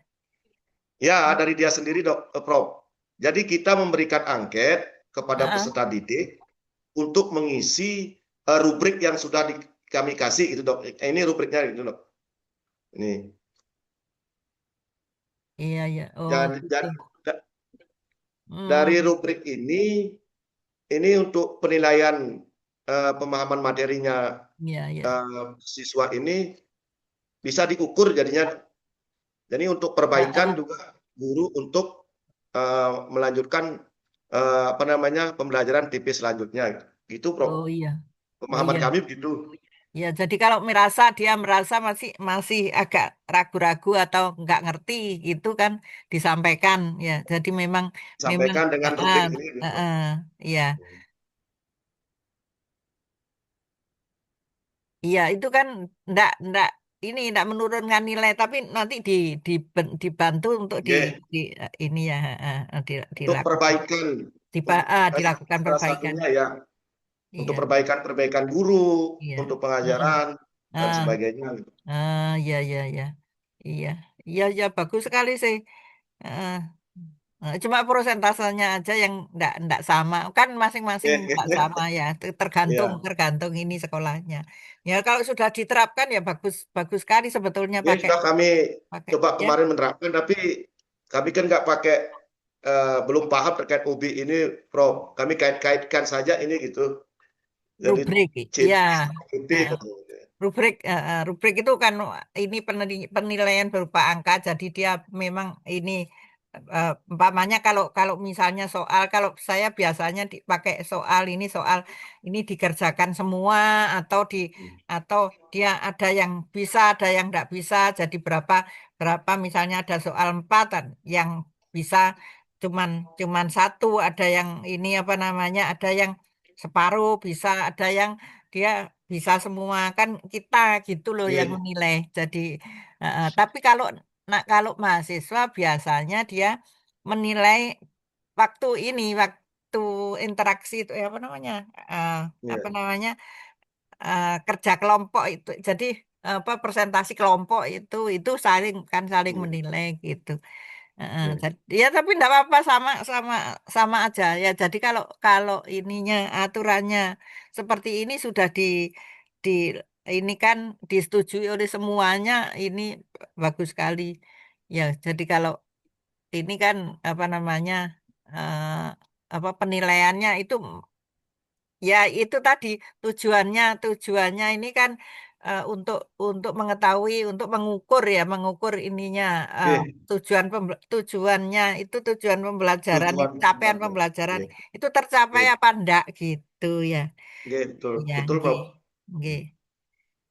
ya dari dia sendiri, Dok, Prof. Jadi kita memberikan angket kepada Heeh. peserta didik untuk mengisi rubrik yang sudah kami kasih itu, Dok. Ini rubriknya itu, Dok. Ini. Iya, iya. Oh, Dan, gitu. dari Hmm, rubrik ini untuk penilaian pemahaman materinya iya, iya. siswa ini bisa diukur jadinya. Jadi untuk perbaikan Heeh. juga guru untuk melanjutkan apa namanya pembelajaran TP selanjutnya. Gitu, Oh, Prof. iya. Oh, Pemahaman iya. kami begitu. Ya, jadi kalau dia merasa masih masih agak ragu-ragu atau nggak ngerti gitu kan disampaikan ya. Jadi memang memang Sampaikan dengan rubrik ini, gitu. iya. Iya, itu kan ndak ndak menurunkan nilai, tapi nanti dibantu untuk Oke. di ini ya, Untuk dilakukan. perbaikan. dilakukan salah perbaikan. satunya ya untuk Iya, perbaikan guru, iya. untuk Heeh. pengajaran dan Ah, sebagainya. iya, iya, iya. Iya, iya, iya, bagus sekali sih. Heeh. Cuma prosentasenya aja yang enggak sama. Kan masing-masing enggak sama ya. Tergantung Ya, tergantung ini sekolahnya. Ya kalau sudah diterapkan ya bagus bagus sekali sebetulnya ini pakai sudah kami pakai coba ya. kemarin menerapkan, tapi kami kan nggak pakai, belum paham terkait UB ini, Prof. Kami kait-kaitkan saja ini gitu. Jadi Rubrik. CP, Ya. UB, Heeh. Rubrik itu kan ini penilaian berupa angka. Jadi dia memang ini umpamanya kalau kalau misalnya soal kalau saya biasanya dipakai soal ini dikerjakan semua atau atau dia ada yang bisa ada yang tidak bisa. Jadi berapa berapa misalnya ada soal 4 yang bisa cuman cuman satu, ada yang ini apa namanya, ada yang separuh bisa, ada yang dia bisa semua kan kita gitu loh yang Oke, menilai. Jadi tapi kalau kalau mahasiswa biasanya dia menilai waktu interaksi itu apa namanya eh, apa ya, namanya kerja kelompok itu. Jadi apa presentasi kelompok itu saling hmm, menilai gitu. ya, Ya tapi enggak apa-apa sama sama sama aja ya. Jadi kalau kalau ininya aturannya seperti ini sudah di ini kan disetujui oleh semuanya, ini bagus sekali. Ya, jadi kalau ini kan apa namanya apa penilaiannya itu ya itu tadi tujuannya ini kan untuk mengetahui, untuk mengukur ya, mengukur ininya eh, oke, tujuannya itu tujuan pembelajaran, tujuan capaian belajar. pembelajaran Oke, itu tercapai oke, apa enggak gitu ya. oke, betul, Ya, betul, nggih. Prof. Nggih.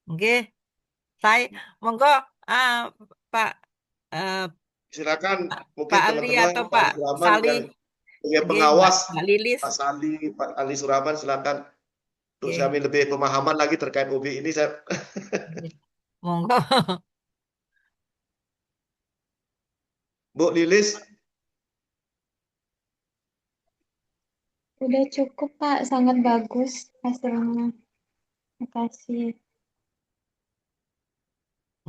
Nggih, saya monggo ah, Pak eh, Silakan Pak mungkin Ali teman-teman atau Pak Pak Suraman Salih, yang sebagai nggih, pengawas, Mbak Lilis, Pak Sandi, Pak Ali Suraman, silakan untuk nggih. kami lebih pemahaman lagi terkait UB ini. Saya, Nggih. Monggo. Bu Lilis, Udah cukup, Pak. Sangat bagus hasilnya. Makasih.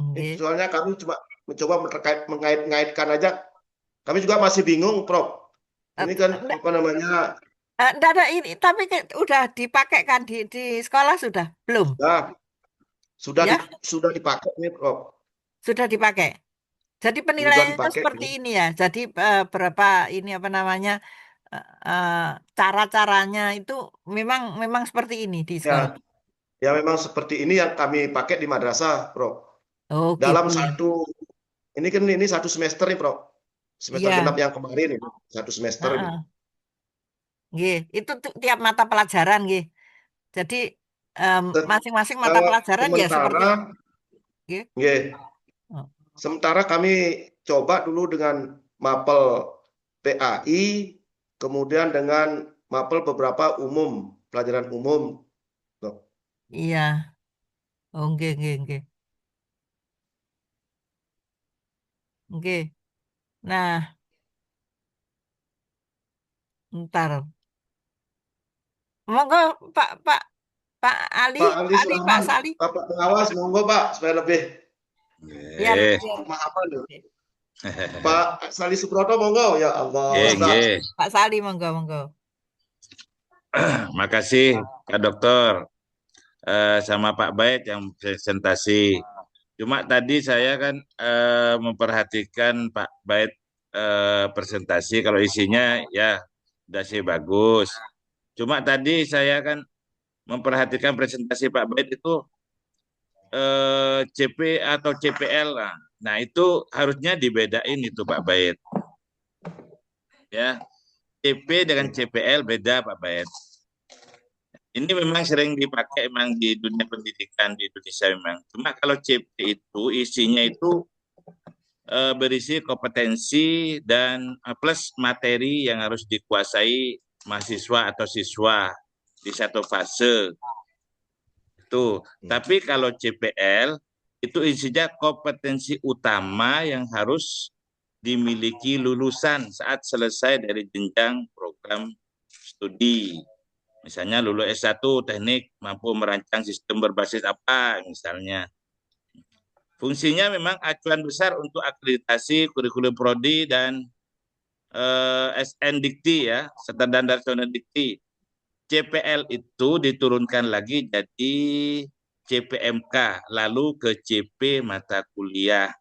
Nggih. soalnya kami cuma mencoba mengait-ngaitkan aja. Kami juga masih bingung, Prof. Ini kan Enggak, apa namanya? enggak ada ini, tapi udah dipakai kan di sekolah sudah? Belum? Nah, Ya, sudah dipakai nih, Prof. sudah dipakai. Jadi Sudah penilaiannya dipakai seperti nih. ini ya. Jadi berapa ini apa namanya eh, eh, cara-caranya itu memang memang seperti ini di sekolah. Ya, ya memang seperti ini yang kami pakai di madrasah, Prof. Oh Dalam gitu ya. ini kan ini satu semester nih, Prof. Semester genap Iya. yang kemarin ini, satu semester ini. Heeh. Nggih. Itu tiap mata pelajaran nggih. Jadi Se- masing-masing mata pelajaran ya seperti Sementara, nggih. nggih, Oh, sementara kami coba dulu dengan mapel PAI, kemudian dengan mapel beberapa umum, pelajaran umum. Prof. iya. Oh nggih nggih nggih. Nggih. Nah, ntar. Monggo Pak Pak Pak Ali, Pak Ali Pak Ali, Pak Suraman, Sali. Bapak pengawas, monggo Pak, supaya lebih Biar Nggih. biar. pemahaman. Pak Sali Subroto, monggo. Ya Allah, Nggih, Ustaz. nggih. Pak Sali monggo monggo. Makasih Kak Dokter sama Pak Bait yang presentasi. Cuma tadi saya kan memperhatikan Pak Bait presentasi kalau isinya ya udah sih bagus. Cuma tadi saya kan memperhatikan presentasi Pak Bait itu CP atau CPL lah. Nah, itu harusnya dibedain itu Pak Bait ya. CP dengan CPL beda Pak Bait. Ini memang sering dipakai memang di dunia pendidikan di Indonesia memang. Cuma kalau CP itu isinya itu berisi kompetensi dan plus materi yang harus dikuasai mahasiswa atau siswa di satu fase. Itu. Tapi kalau CPL itu isinya kompetensi utama yang harus dimiliki lulusan saat selesai dari jenjang program studi. Misalnya lulus S1 teknik mampu merancang sistem berbasis apa misalnya. Fungsinya memang acuan besar untuk akreditasi kurikulum prodi dan SN Dikti ya, Standar Nasional Dikti. CPL itu diturunkan lagi jadi CPMK, lalu ke CP mata kuliah.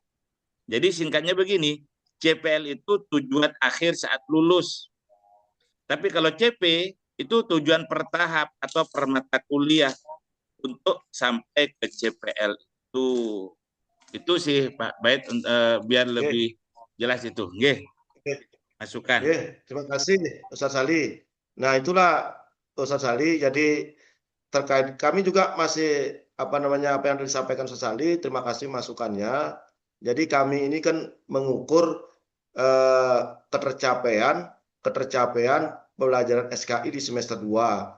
Jadi singkatnya begini, CPL itu tujuan akhir saat lulus. Tapi kalau CP itu tujuan bertahap atau per mata kuliah untuk sampai ke CPL itu. Itu sih Pak Bait biar Oke, lebih jelas itu. Nggih, oke, masukan. oke. Terima kasih Ustaz Ali. Nah, itulah Ustaz Ali. Jadi terkait kami juga masih apa namanya apa yang disampaikan Ustaz Ali. Terima kasih masukannya. Jadi kami ini kan mengukur eh, ketercapaian ketercapaian pembelajaran SKI di semester 2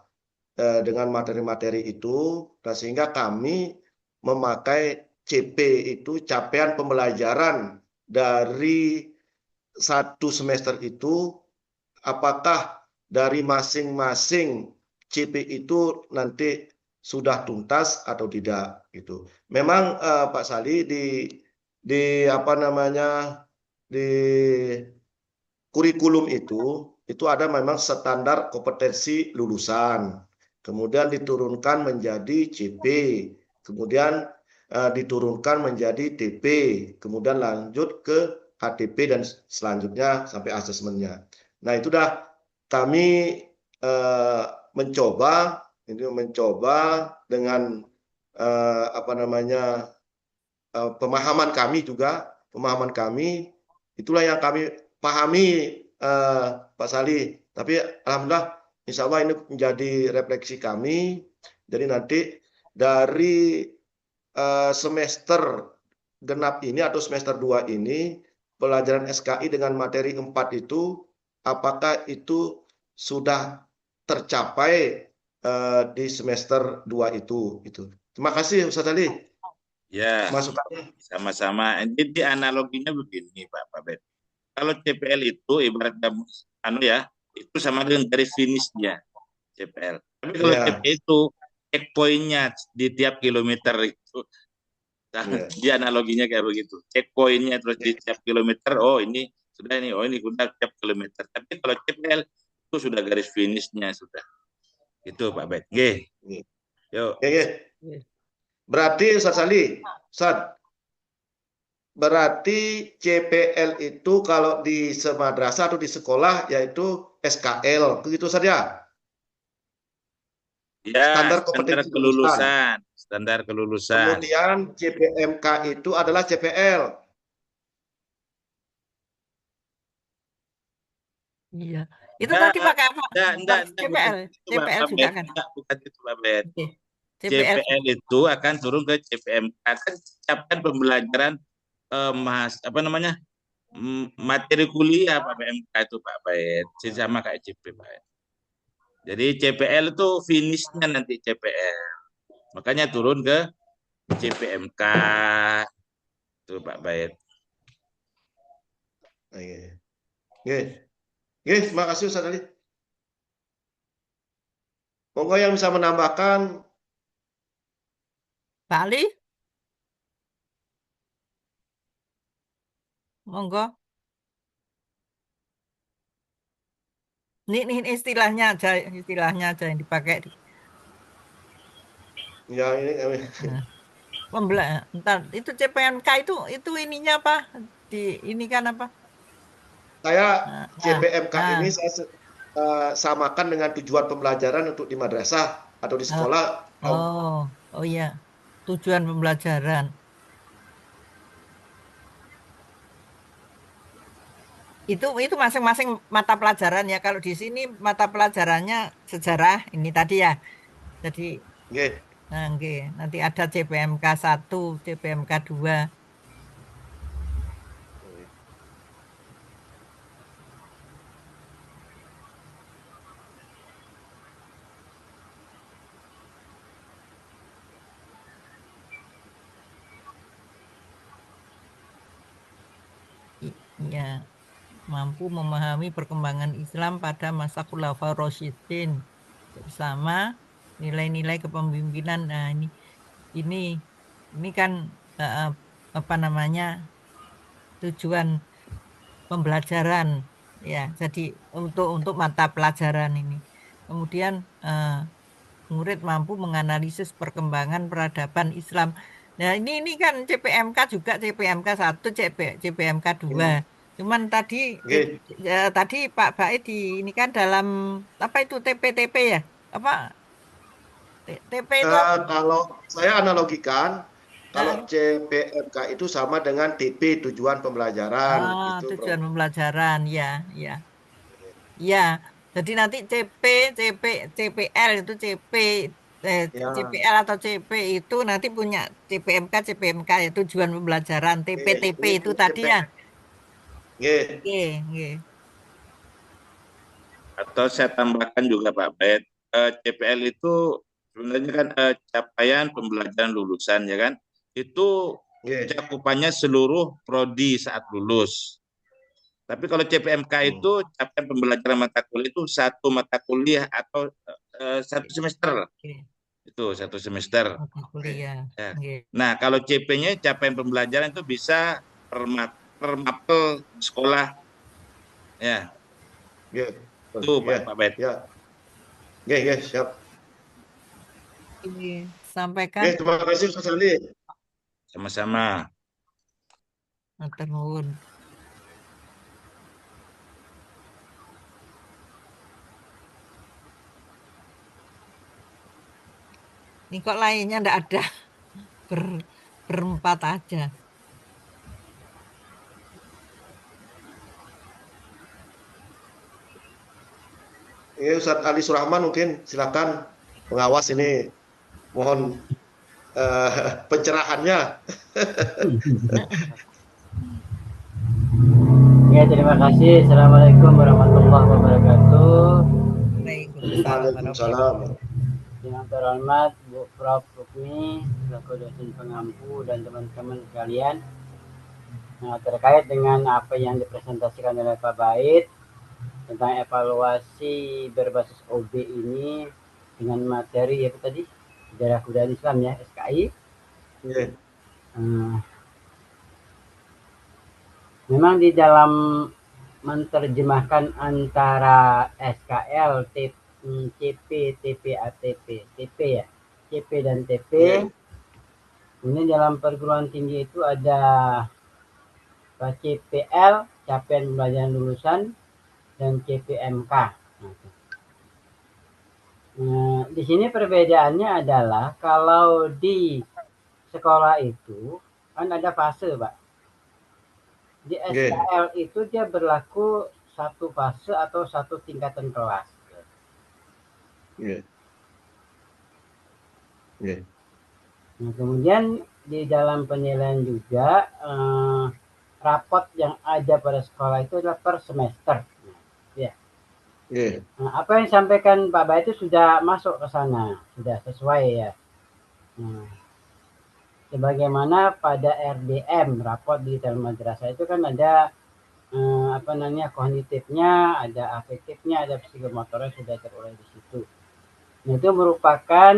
dengan materi-materi itu, dan sehingga kami memakai CP itu capaian pembelajaran dari satu semester itu, apakah dari masing-masing CP itu nanti sudah tuntas atau tidak gitu. Memang Pak Sali di apa namanya di kurikulum itu ada memang standar kompetensi lulusan. Kemudian diturunkan menjadi CP, kemudian diturunkan menjadi TP, kemudian lanjut ke HTP dan selanjutnya sampai asesmennya. Nah, itu dah kami eh, mencoba mencoba dengan apa namanya pemahaman kami itulah yang kami pahami Pak Sali. Tapi alhamdulillah insya Allah ini menjadi refleksi kami. Jadi nanti dari semester genap ini atau semester 2 ini pelajaran SKI dengan materi 4 itu apakah itu sudah tercapai di semester 2 itu gitu. Terima kasih Ustaz Ali Ya, masukannya. sama-sama. Jadi analoginya begini Pak Bet. Kalau CPL itu ibarat ya, itu sama dengan garis finishnya CPL. Tapi kalau Ya, CP itu checkpointnya di tiap kilometer itu, nah, ya. dia analoginya kayak begitu. Checkpointnya terus di tiap kilometer, oh ini sudah ini, oh ini sudah tiap kilometer. Tapi kalau CPL itu sudah garis finishnya sudah. Itu Pak Bet. Oke, Oke, yuk. oke. Berarti Ustaz Ali, Ustaz, berarti CPL itu kalau di semadrasah atau di sekolah yaitu SKL, begitu saja. Ya, Standar standar kompetensi lulusan. kelulusan, standar kelulusan. Kemudian CPMK itu adalah CPL. Iya. Itu Enggak, tadi pakai apa? enggak, bukan CPL. itu CPL Pak juga Bet. kan? Enggak, bukan itu Pak Bet. Oke. CPL. CPL itu akan turun ke CPMK. Kan capaian pembelajaran mas apa namanya materi kuliah Pak PMK itu Pak Bet. Sama kayak CP Pak. Jadi CPL itu finishnya nanti CPL. Makanya turun ke CPMK itu Pak Bet. Oke, oke, oke. Terima kasih Ustaz Ali. Monggo yang bisa menambahkan. Bali, monggo. Ini istilahnya aja yang dipakai. Ya, ini Nah, entar itu CPNK itu ininya apa? Di ini kan apa? saya Nah, nah, CPMK ini nah. saya samakan dengan tujuan pembelajaran untuk di madrasah atau di Oh, sekolah. oh, oh iya. Tujuan pembelajaran. Itu masing-masing mata pelajaran ya. Kalau di sini mata pelajarannya sejarah ini tadi ya. Jadi Oke. nah, nggih, nanti ada CPMK 1, CPMK 2. Iya. mampu memahami perkembangan Islam pada masa Khulafaur Rasyidin bersama nilai-nilai kepemimpinan. Nah, ini kan apa namanya tujuan pembelajaran ya. Jadi untuk mata pelajaran ini. Kemudian murid mampu menganalisis perkembangan peradaban Islam. Nah, ini kan CPMK juga, CPMK 1, CPMK 2. Cuman tadi Nggih. tadi Pak Bait ini kan dalam apa itu TP-TP ya? Apa TP itu apa? Kalau saya analogikan, kalau Eh, CPMK itu sama dengan TP, tujuan pembelajaran, gitu, Bro. tujuan pembelajaran ya, ya. Ya, jadi nanti CPL itu Ya, CPL atau CP itu nanti punya CPMK ya tujuan pembelajaran. TP itu ini tadi CP, ya. nggih, Oke, oke. Atau saya tambahkan juga Pak Bait, CPL itu sebenarnya kan capaian pembelajaran lulusan ya kan, itu nggih. cakupannya seluruh prodi saat lulus. Tapi kalau CPMK itu capaian pembelajaran mata kuliah itu satu mata kuliah atau satu semester, Oke, itu satu semester. mata Nggih, kuliah. Ya. Oke. Nah kalau CP-nya capaian pembelajaran itu bisa per mapel sekolah, ya nggih. Betul. itu Ya, Pak Bait. ya. Nggih, nggih, siap. Oke, sampaikan. Nggih, terima kasih Ustaz Ali. Sama-sama. Matur nuwun. Ini kok lainnya ndak ada ber, berempat aja. Ini Ustaz Ali Surahman mungkin silakan pengawas ini, mohon pencerahannya. Ya, terima kasih. Assalamualaikum warahmatullahi wabarakatuh. Waalaikumsalam warahmatullahi Waalaikumsalam. Yang terhormat Bu Prof. Rukmi, selaku dosen pengampu dan teman-teman sekalian. Nah, terkait dengan apa yang dipresentasikan oleh Pak Bait tentang evaluasi berbasis OB ini dengan materi apa tadi? Sejarah Kebudayaan Islam ya, SKI. Nggih. Memang di dalam menerjemahkan antara SKL, CP, TP, ATP, TP ya, CP dan TP. Nggih. Ini dalam perguruan tinggi itu ada CPL, capaian pembelajaran lulusan, dan CPMK. Nah, di sini perbedaannya adalah kalau di sekolah itu kan ada fase, Pak. Di Nggih. SKL itu dia berlaku satu fase atau satu tingkatan kelas. Nggih. Nggih. Nah, kemudian di dalam penilaian juga rapot yang ada pada sekolah itu adalah per semester. Ya. Nggih. Nah, apa yang disampaikan Pak Bay itu sudah masuk ke sana, sudah sesuai ya. Nah, sebagaimana pada RDM, rapot digital madrasah itu kan ada apa namanya kognitifnya, ada afektifnya, ada psikomotornya sudah terurai di situ. Nah, itu merupakan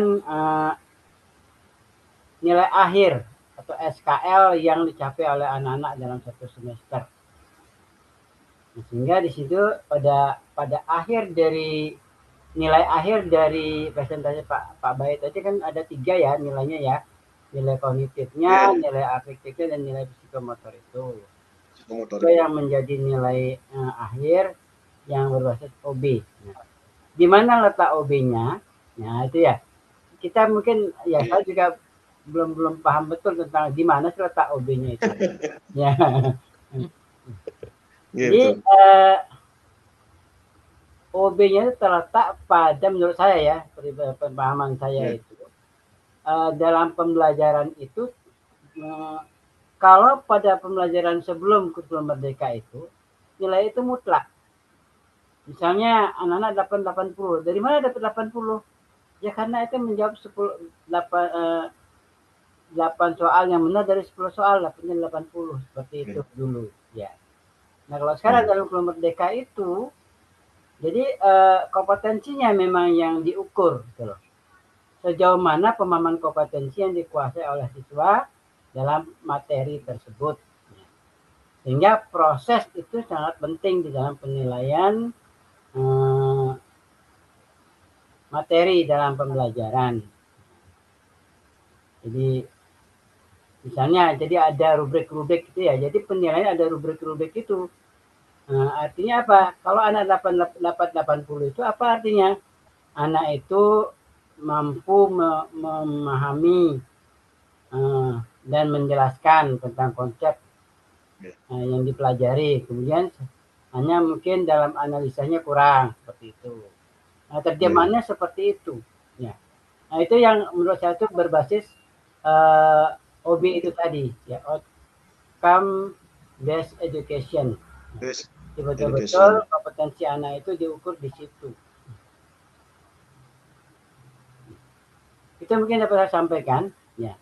nilai akhir atau SKL yang dicapai oleh anak-anak dalam satu semester. Nah, sehingga di situ pada akhir dari nilai akhir dari presentasi Pak Bayi tadi kan ada 3 ya nilainya ya. Nilai kognitifnya, nilai afektifnya, dan nilai psikomotor itu. Itu yang menjadi nilai akhir yang berbasis OB. Nah, di mana letak OB-nya? Nah, itu ya. Kita mungkin ya saya juga belum paham betul tentang di mana sih letak OB-nya itu. Ya. Jadi OB-nya itu terletak pada menurut saya ya, pemahaman saya itu dalam pembelajaran itu kalau pada pembelajaran sebelum kurikulum merdeka itu nilai itu mutlak. Misalnya anak-anak dapat 80. Dari mana dapat 80? Ya karena itu menjawab 8 soal yang benar dari 10 soal dapatnya 80. Seperti itu dulu ya. Nah kalau sekarang dalam kurikulum Merdeka itu, jadi kompetensinya memang yang diukur gitu loh. Sejauh mana pemahaman kompetensi yang dikuasai oleh siswa dalam materi tersebut. Sehingga proses itu sangat penting di dalam penilaian materi dalam pembelajaran. Jadi misalnya jadi ada rubrik-rubrik itu ya. Jadi penilaian ada rubrik-rubrik itu. Artinya apa? Kalau anak dapat 80 itu apa artinya? Anak itu mampu memahami dan menjelaskan tentang konsep yang dipelajari. Kemudian hanya mungkin dalam analisanya kurang seperti itu. Nah, terjemahannya seperti itu. Ya. Nah, itu yang menurut saya itu berbasis OB itu tadi, ya, outcome based education. Betul-betul kompetensi anak itu diukur di situ. Itu mungkin dapat saya sampaikan. Ya.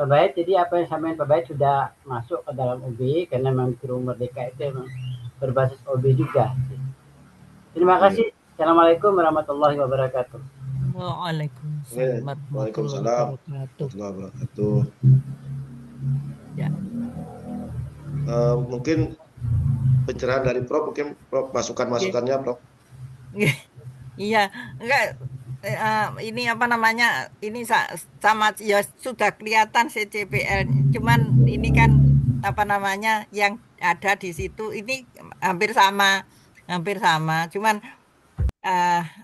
Pak Bait, jadi apa yang sampaikan Pak Bait sudah masuk ke dalam OB karena memang Kurikulum Merdeka itu memang berbasis OB juga. Terima kasih. Assalamualaikum warahmatullahi wabarakatuh. Waalaikumsalam warahmatullahi wabarakatuh. Ya. Mungkin pencerahan dari Prof, mungkin Prof masukannya Prof. Iya, enggak ini apa namanya? Ini sama ya sudah kelihatan CCPL. Cuman ini kan apa namanya yang ada di situ ini hampir sama, Cuman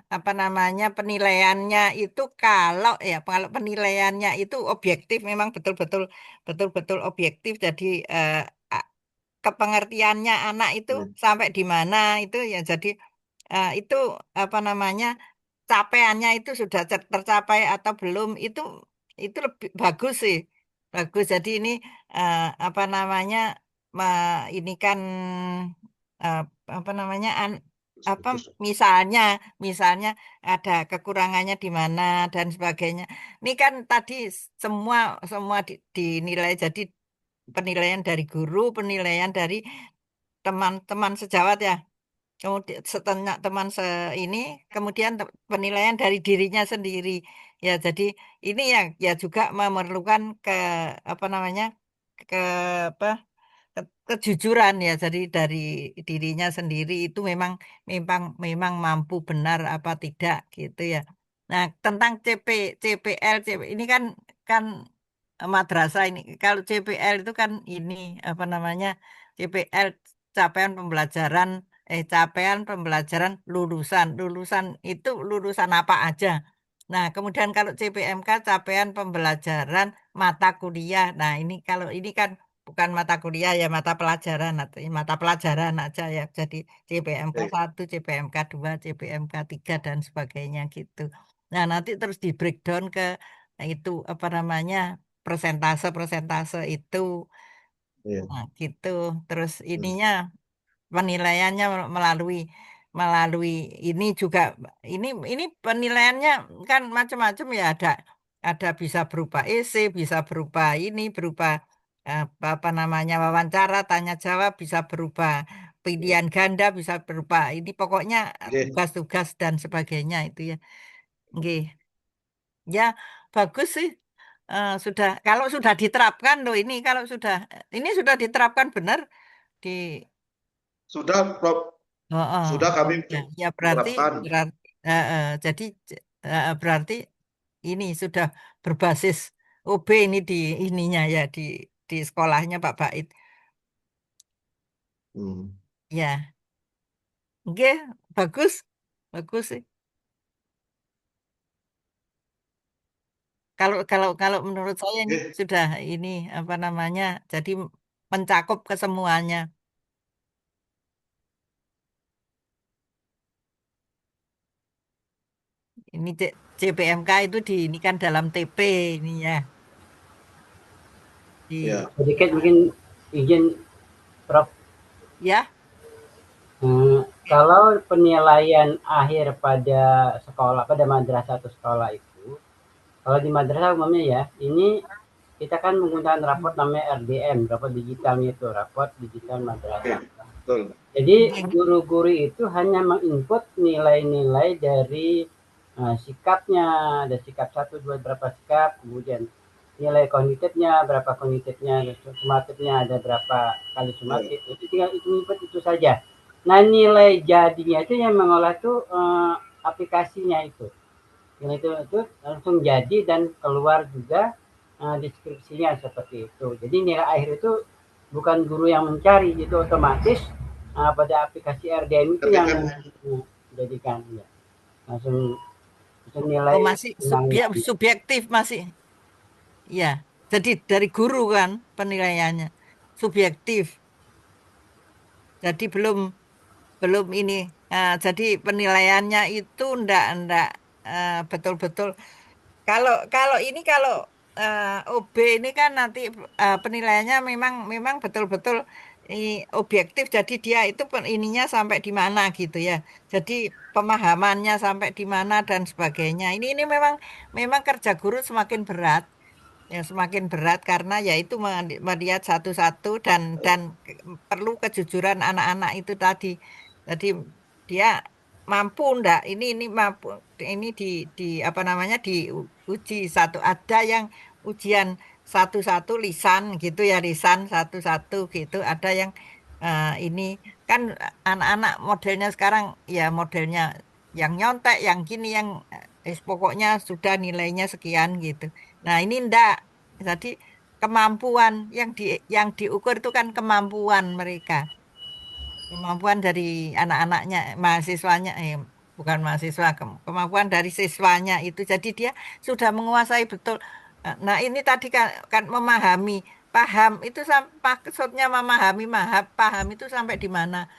apa namanya penilaiannya itu kalau penilaiannya itu objektif memang betul-betul objektif. Jadi kepengertiannya anak itu sampai di mana itu ya jadi itu apa namanya capaiannya itu sudah tercapai atau belum itu lebih bagus sih jadi ini apa namanya ini kan eh, apa namanya apa misalnya ada kekurangannya di mana dan sebagainya ini kan tadi semua semua dinilai jadi penilaian dari guru penilaian dari teman-teman sejawat ya kemudian setelah teman ini kemudian penilaian dari dirinya sendiri ya jadi ini yang ya juga memerlukan ke apa namanya ke apa kejujuran ya jadi dari dirinya sendiri itu memang mampu benar apa tidak gitu ya. Nah, tentang CPL ini kan madrasah ini. Kalau CPL itu kan ini apa namanya? CPL capaian pembelajaran lulusan. Lulusan itu lulusan apa aja. Nah, kemudian kalau CPMK capaian pembelajaran mata kuliah. Nah, ini kalau ini kan bukan mata kuliah ya mata pelajaran aja ya. Jadi CPMK 1, CPMK 2, CPMK 3 dan sebagainya gitu. Nah, nanti terus di breakdown ke itu apa namanya persentase itu. Nah, gitu. Terus ininya penilaiannya melalui melalui ini juga ini penilaiannya kan macam-macam ya ada bisa berupa esai, bisa berupa ini berupa apa namanya wawancara, tanya jawab, bisa berupa pilihan ganda, bisa berupa ini pokoknya tugas-tugas dan sebagainya itu ya. Oke. Ya, bagus sih. Sudah kalau sudah diterapkan loh ini kalau ini sudah diterapkan benar di Sudah Prof. oh, Sudah kami ya berarti menerapkan. jadi berarti ini sudah berbasis OB ini di ininya ya di sekolahnya Pak Bait. Ya, oke, bagus, bagus sih. Kalau menurut saya ini sudah ini apa namanya, jadi mencakup kesemuanya. Ini CPMK itu ini kan dalam TP ini ya. Sedikit mungkin izin Prof. Ya. Kalau penilaian akhir pada sekolah, pada madrasah atau sekolah itu, kalau di madrasah umumnya ya, ini kita kan menggunakan raport namanya RDM, raport digitalnya itu, raport digital madrasah. Betul. Jadi guru-guru itu hanya menginput nilai-nilai dari sikapnya, ada sikap 1, 2, berapa sikap, kemudian nilai kognitifnya, berapa kognitifnya, sumatifnya ada berapa kali sumatif, itu tinggal itu input itu saja. Nah, nilai jadinya itu yang mengolah itu aplikasinya itu. Nilai itu langsung jadi dan keluar juga deskripsinya seperti itu. Jadi nilai akhir itu bukan guru yang mencari, itu otomatis pada aplikasi RDM itu yang menjadikan ya. Langsung nilai masih nilainya. subjektif masih. Ya, jadi dari guru kan penilaiannya subjektif. Jadi belum belum ini. Jadi penilaiannya itu ndak betul-betul. Kalau kalau ini kalau OB ini kan nanti penilaiannya memang memang betul-betul objektif. Jadi dia itu ininya sampai di mana gitu ya. Jadi pemahamannya sampai di mana dan sebagainya. Ini memang memang kerja guru semakin berat. Ya semakin berat karena ya itu melihat satu-satu dan perlu kejujuran anak-anak itu tadi. Jadi dia mampu ndak ini mampu ini di apa namanya diuji satu ada yang ujian satu-satu lisan gitu ya lisan satu-satu gitu ada yang ini kan anak-anak modelnya sekarang ya modelnya yang nyontek yang gini yang pokoknya sudah nilainya sekian gitu. Nah, ini ndak. Jadi kemampuan yang diukur itu kan kemampuan mereka. Kemampuan dari anak-anaknya, mahasiswanya bukan mahasiswa, kemampuan dari siswanya itu. Jadi dia sudah menguasai betul. Nah, ini tadi kan memahami, paham itu maksudnya memahami, paham itu sampai di mana?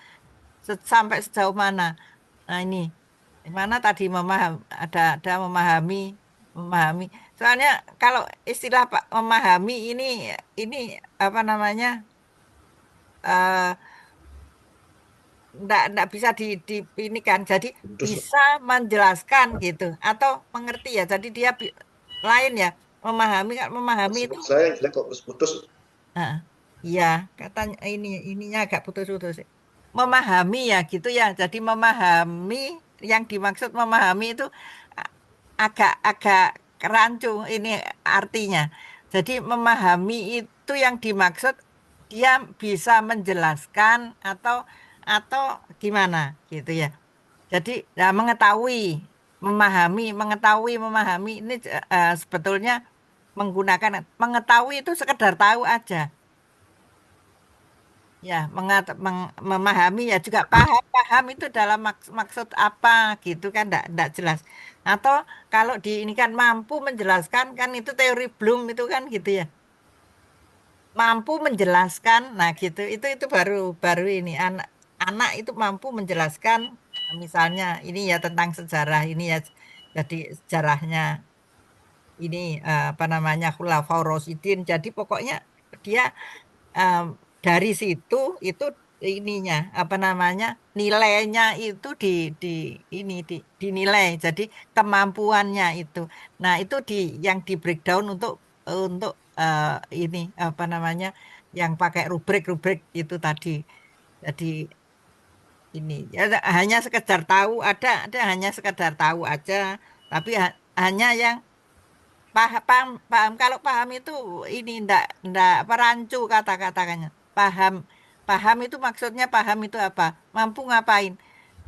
Sampai sejauh mana? Nah, ini di mana tadi ada memahami memahami. Soalnya kalau istilah Pak memahami ini apa namanya eh ndak bisa ini kan. Jadi Terus bisa menjelaskan gitu atau mengerti ya. Jadi dia lain ya memahami kan memahami itu. saya jelek kok putus. Nah, iya katanya ininya agak putus-putus. Memahami ya gitu ya. Jadi memahami yang dimaksud memahami itu agak-agak rancu ini artinya. Jadi memahami itu yang dimaksud dia bisa menjelaskan atau gimana gitu ya. Jadi ya, memahami ini sebetulnya menggunakan mengetahui itu sekedar tahu aja. Ya, memahami ya juga paham itu dalam maksud apa gitu kan enggak jelas. Atau kalau di ini kan mampu menjelaskan kan itu teori Bloom itu kan gitu ya. Mampu menjelaskan, nah gitu. Itu baru baru ini anak itu mampu menjelaskan misalnya ini ya tentang sejarah ini ya. Jadi sejarahnya ini apa namanya Khulafaur Rasyidin. Jadi pokoknya dia em, dari situ itu ininya apa namanya nilainya itu di ini dinilai jadi kemampuannya itu nah itu yang di breakdown untuk ini apa namanya yang pakai rubrik-rubrik itu tadi jadi ini ya hanya sekedar tahu ada hanya sekedar tahu aja tapi hanya yang paham. Kalau paham itu ini ndak apa rancu kata-katanya. Paham. Paham itu maksudnya paham itu apa? Mampu ngapain?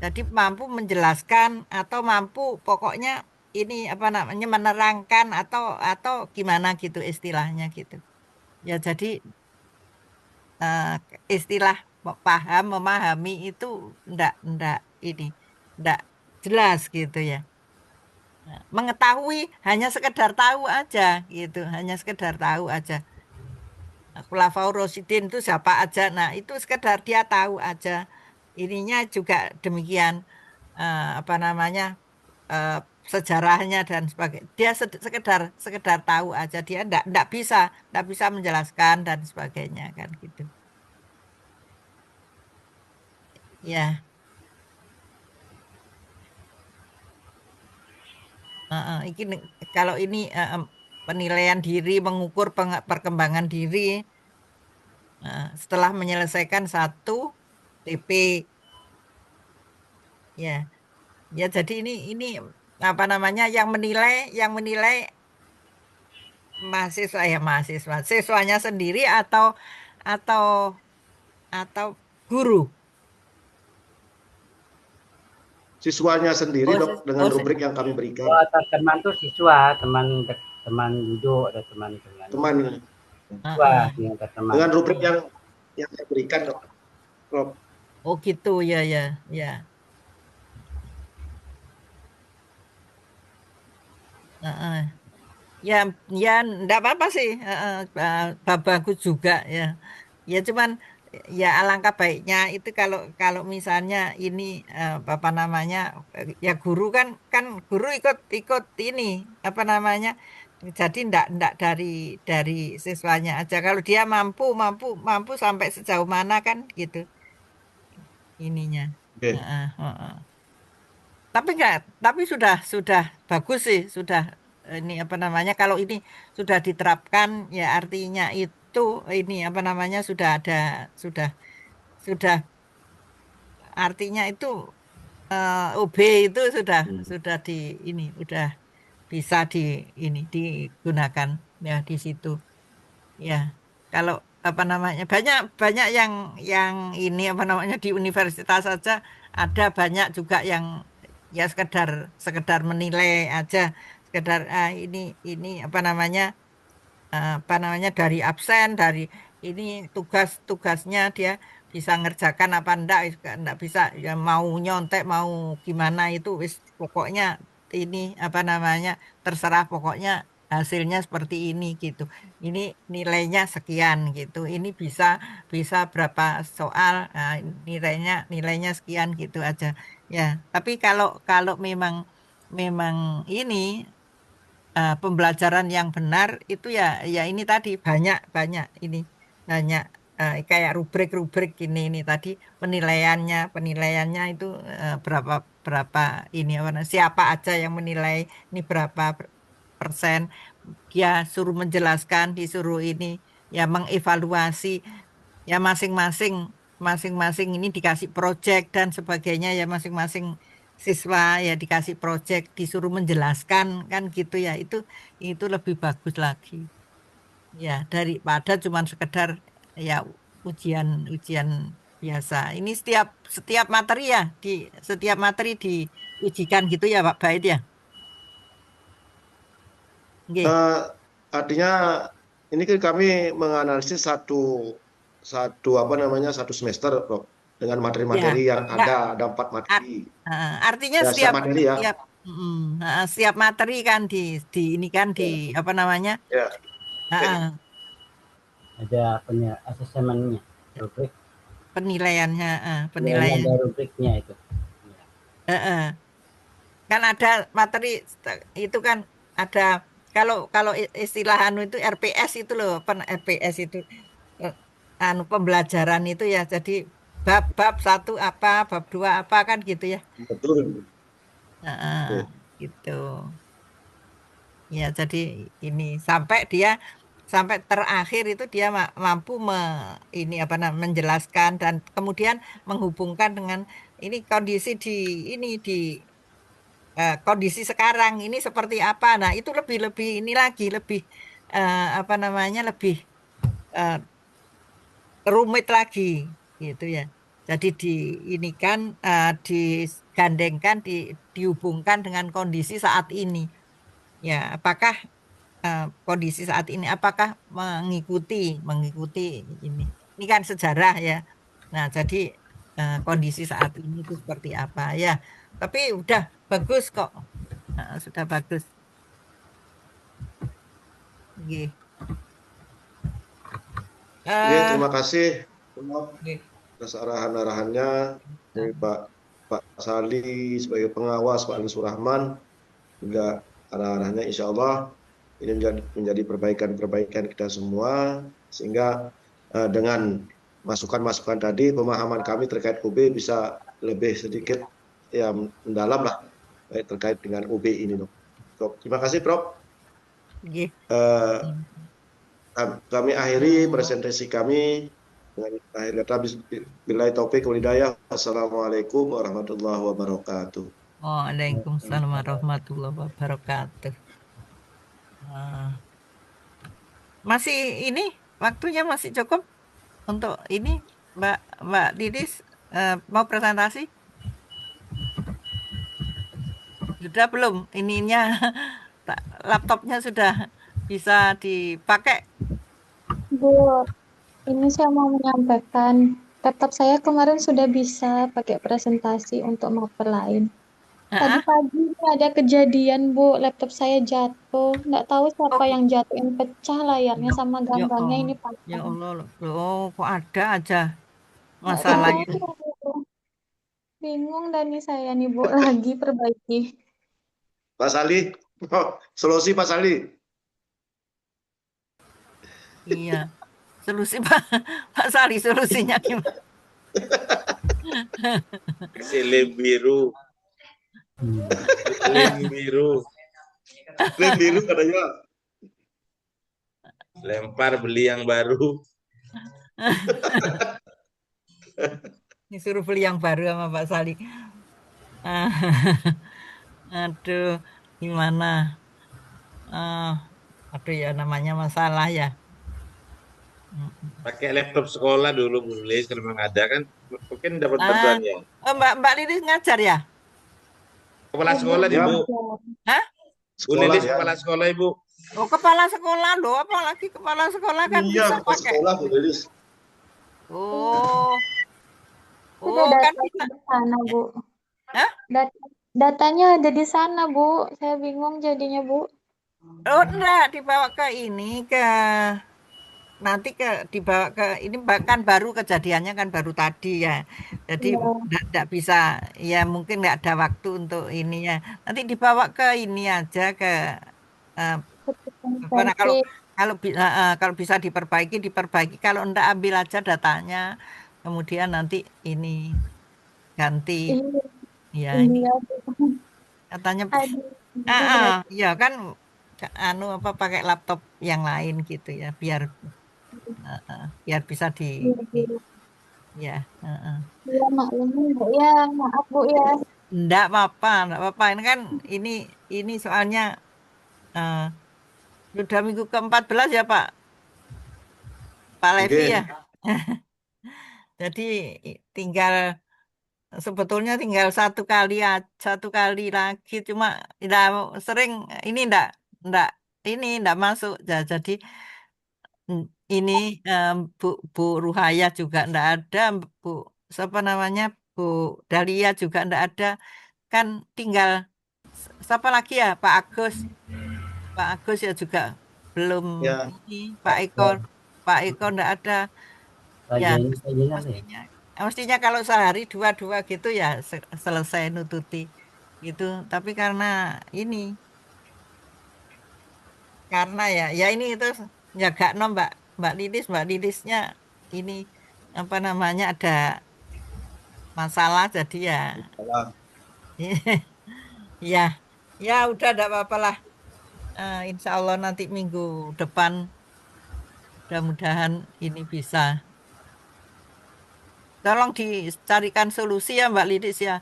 Jadi mampu menjelaskan atau mampu pokoknya ini apa namanya menerangkan atau gimana gitu istilahnya gitu. Ya jadi eh, istilah paham memahami itu ndak ini ndak jelas gitu ya. Mengetahui hanya sekedar tahu aja gitu hanya sekedar tahu aja Khulafaur Rasyidin itu siapa aja nah itu sekedar dia tahu aja ininya juga demikian apa namanya eh, sejarahnya dan sebagainya dia sekedar sekedar tahu aja dia ndak bisa menjelaskan dan sebagainya kan gitu ya kalau ini penilaian diri mengukur perkembangan diri. Nah, setelah menyelesaikan satu TP. Ya, ya jadi ini apa namanya yang menilai mahasiswa ya mahasiswa siswanya sendiri atau atau guru. Siswanya sendiri, Oh, Dok, dengan oh, rubrik yang kami berikan. Oh, atau teman tuh siswa, teman teman duduk atau teman dengan Teman, siswa heeh. yang teman. dengan rubrik yang saya berikan, Dok. Prof. Oh gitu ya ya ya. Heeh. Ya ya enggak apa-apa sih. Heeh. Bagus juga ya. Ya cuman ya alangkah baiknya itu kalau kalau misalnya ini apa namanya ya guru kan guru ikut ikut ini apa namanya jadi ndak dari siswanya aja kalau dia mampu mampu mampu sampai sejauh mana kan gitu ininya. Oke. Heeh, heeh. Tapi enggak tapi sudah bagus sih sudah ini apa namanya kalau ini sudah diterapkan ya artinya itu ini apa namanya sudah artinya itu OB itu sudah di ini udah bisa di ini digunakan ya di situ ya kalau apa namanya banyak banyak yang ini apa namanya di universitas saja ada banyak juga yang ya sekedar sekedar menilai aja sekedar ini apa namanya apa namanya dari absen dari ini tugas-tugasnya dia bisa ngerjakan apa enggak bisa ya mau nyontek mau gimana itu wis pokoknya ini apa namanya terserah pokoknya hasilnya seperti ini gitu ini nilainya sekian gitu ini bisa bisa berapa soal nilainya sekian gitu aja ya tapi kalau kalau memang memang ini pembelajaran yang benar itu ya ya ini tadi banyak banyak ini banyak kayak rubrik-rubrik ini tadi penilaiannya itu berapa berapa ini apa siapa aja yang menilai ini berapa persen dia suruh menjelaskan disuruh ini ya mengevaluasi ya masing-masing ini dikasih project dan sebagainya ya masing-masing siswa ya dikasih project disuruh menjelaskan kan gitu ya itu lebih bagus lagi ya daripada cuman sekedar ya ujian biasa ini setiap setiap materi ya di setiap materi diujikan gitu ya Pak Bait ya Nggih. Eh, artinya ini kan kami menganalisis satu satu apa namanya satu semester, Prof. Dengan Ya materi-materi yang enggak ada 4 materi. artinya Ya, setiap setiap materi ya. setiap setiap materi kan di ini kan di Ya, apa namanya ya. Oke. Ada asesmennya, rubrik, penilaiannya nilainya penilaian ada rubriknya itu. Ya. kan ada materi itu kan ada kalau kalau istilah anu itu RPS itu loh RPS itu eh, anu pembelajaran itu ya jadi bab satu apa bab dua apa kan gitu ya Betul. Heeh, Oke. gitu ya jadi ini sampai terakhir itu dia mampu ini apa namanya menjelaskan dan kemudian menghubungkan dengan ini kondisi di ini di kondisi sekarang ini seperti apa. Nah, itu lebih lebih ini lagi lebih apa namanya lebih eh, rumit lagi gitu ya. Jadi di ini kan digandengkan dihubungkan dengan kondisi saat ini. Ya, apakah kondisi saat ini apakah mengikuti mengikuti ini. Ini kan sejarah ya. Nah, jadi kondisi saat ini itu seperti apa ya. Tapi udah bagus kok. Sudah bagus. Nggih. Oke, Eh, terima kasih, Prof, nggih. atas arahan-arahannya dari Pak Sali sebagai pengawas, Pak Ali Surahman juga arah-arahnya insya Allah ini menjadi perbaikan-perbaikan kita semua sehingga dengan masukan-masukan tadi pemahaman kami terkait UB bisa lebih sedikit ya mendalam lah baik terkait dengan UB ini, Dok. Terima kasih, Prof. Nggih. Eh, kami akhiri presentasi kami. Dengan akhir kata, billahi taufiq wal hidayah. Assalamualaikum warahmatullahi wabarakatuh. Waalaikumsalam warahmatullahi wabarakatuh. Ah, masih ini waktunya masih cukup untuk ini Mbak Didis mau presentasi? Sudah belum? Ininya laptopnya sudah bisa dipakai? Bu, ini saya mau menyampaikan, laptop saya kemarin sudah bisa pakai presentasi untuk maper lain. Tadi Ah, pagi ini ada kejadian, Bu, laptop saya jatuh. Nggak tahu siapa oh, yang jatuhin, pecah layarnya sama ya gambarnya Allah, ini ya patah. Allah, loh, kok ada aja Nggak masalahnya? tahu, Bu. Bingung dan nih saya nih, Bu, lagi perbaiki. Pak Sali, solusi Pak Sali. Iya, solusi Pak Sari, solusinya gimana? Kasih lem biru, lem biru, Lem biru katanya. lempar beli yang baru. Disuruh beli yang baru sama Pak Sali. Ah, aduh, gimana? Ah, aduh ya namanya masalah ya. Pakai laptop sekolah dulu boleh, kalau memang ada kan, mungkin dapat Ah, bantuannya. oh, Mbak Lilis ngajar ya? Kepala Oh, Bu, sekolah Ya, Ibu, ngajar. Hah? Bu sekolah Lilis ya. kepala sekolah Ibu. Oh, kepala sekolah loh, apalagi kepala sekolah kan Iya, bisa pas pakai. sekolah Bu Lilis. Oh, Sudah oh kan datanya bisa. di sana, Bu. Hah? Datanya ada di sana, Bu. Saya bingung jadinya, Bu. Oh, enggak, dibawa ke ini nanti dibawa ke ini bahkan baru kejadiannya kan baru tadi ya. Jadi Iya, enggak bisa ya mungkin enggak ada waktu untuk ini ya. Nanti dibawa ke ini aja ke eh, apa nah, versi. kalau bisa diperbaiki diperbaiki kalau enggak ambil aja datanya kemudian nanti ini ganti Iya, ya ini ini ya. katanya Aduh, jadi berarti ya kan anu apa pakai laptop yang lain gitu ya biar bisa guru. ya Iya, maklumin, Bu. Ya, maaf, Bu, ya. enggak apa-apa ini kan ini soalnya eh, sudah minggu ke-14 ya Pak Levi ya Oke. jadi tinggal sebetulnya tinggal satu kali lagi cuma tidak sering ini enggak ini enggak masuk ya, jadi mm, ini Bu Bu Ruhaya juga enggak ada Bu siapa namanya Bu Dahlia juga enggak ada kan tinggal siapa lagi ya Pak Agus ya juga belum Ya, ini Ya, Pak Eko enggak ada ya rajin ada ya. mestinya mestinya kalau sehari dua gitu ya selesai nututi gitu tapi karena ya ini itu ya gak no Mbak Lilisnya ini apa namanya ada masalah jadi ya salah. ya ya udah enggak apa-apa lah. Insya Allah nanti minggu depan mudah-mudahan ini bisa tolong dicarikan solusi ya Mbak Lilis ya.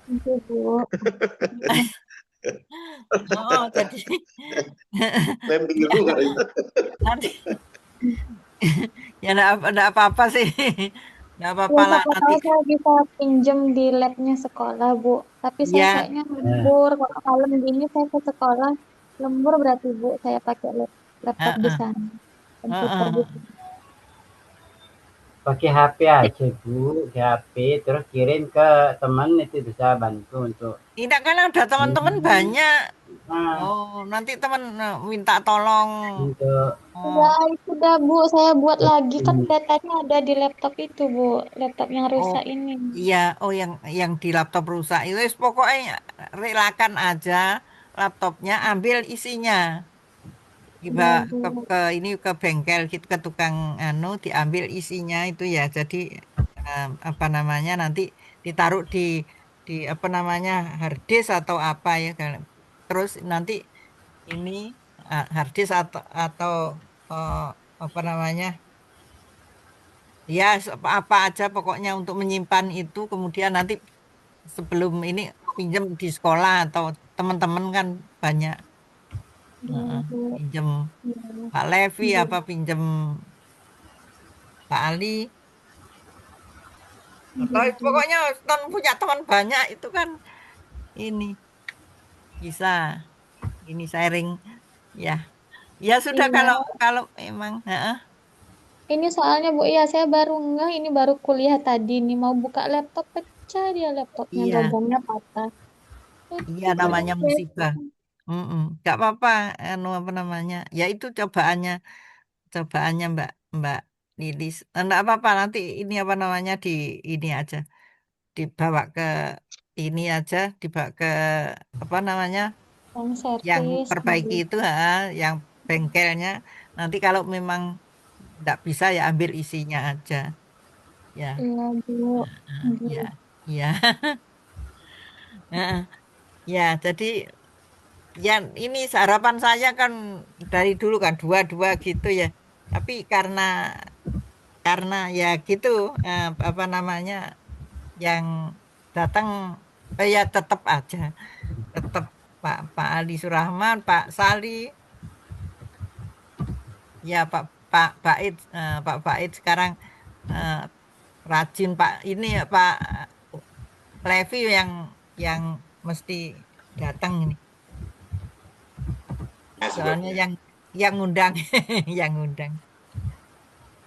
Nanti, Bu. Oh, jadi Lem ya biru katanya. nanti ya enggak apa-apa sih. Enggak apa-apa Ya, lah siapa nanti. tahu saya bisa pinjem di labnya sekolah, Bu. Tapi saya Ya, kayaknya Nah, lembur. Kalau malam gini saya ke sekolah, lembur berarti, Bu. Saya pakai laptop di heeh, sana. Komputer heeh. di pakai HP aja Bu, di HP terus kirim ke teman itu bisa bantu untuk. Tidak kan ada teman-teman banyak. Nah, Oh, nanti teman minta tolong. untuk Ya, Oh, itu dah, Bu. Saya buat lagi. Kan ini. datanya ada di laptop itu, Bu. Laptop yang oh, rusak ini. iya. Oh, yang di laptop rusak itu pokoknya relakan aja laptopnya, ambil isinya. Iya, Dibawa Bu. ini ke bengkel gitu ke tukang diambil isinya itu ya jadi apa namanya nanti ditaruh di apa namanya hard disk atau apa ya terus nanti ini hard disk atau eh, apa namanya Ya, apa aja pokoknya untuk menyimpan itu, kemudian nanti sebelum ini pinjam di sekolah atau teman-teman kan banyak. Iya, Heeh, Bu. pinjam Iya, Pak Levi Bu. apa pinjam Pak Ali. Atau Iya, Bu. pokoknya punya teman banyak itu kan ini bisa ini sharing ya. Ya sudah Iya, kalau memang heeh. ini soalnya Bu, ya saya baru ngeh, ini baru kuliah tadi nih, mau buka laptop pecah dia laptopnya, Iya, gagangnya patah. iya Itu kan namanya musibah. Nggak apa-apa, apa namanya? Ya itu cobaannya Mbak Lilis. Enggak apa-apa nanti ini apa namanya di ini aja dibawa ke ini aja dibawa ke apa namanya yang yang servis. perbaiki itu yang bengkelnya. Nanti kalau memang enggak bisa ya ambil isinya aja. Ya, Iya, Bu. ya, Iya. ya, Heeh. Ya. Jadi ya ini harapan saya kan dari dulu kan dua-dua gitu ya. Tapi karena ya gitu apa namanya yang datang ya tetap aja tetap Pak Ali Surahman Pak Sali ya Pak Pak Bait sekarang eh, rajin Pak ini ya Pak Levi yang mesti datang ini Ya, soalnya sebabnya. yang ngundang yang ngundang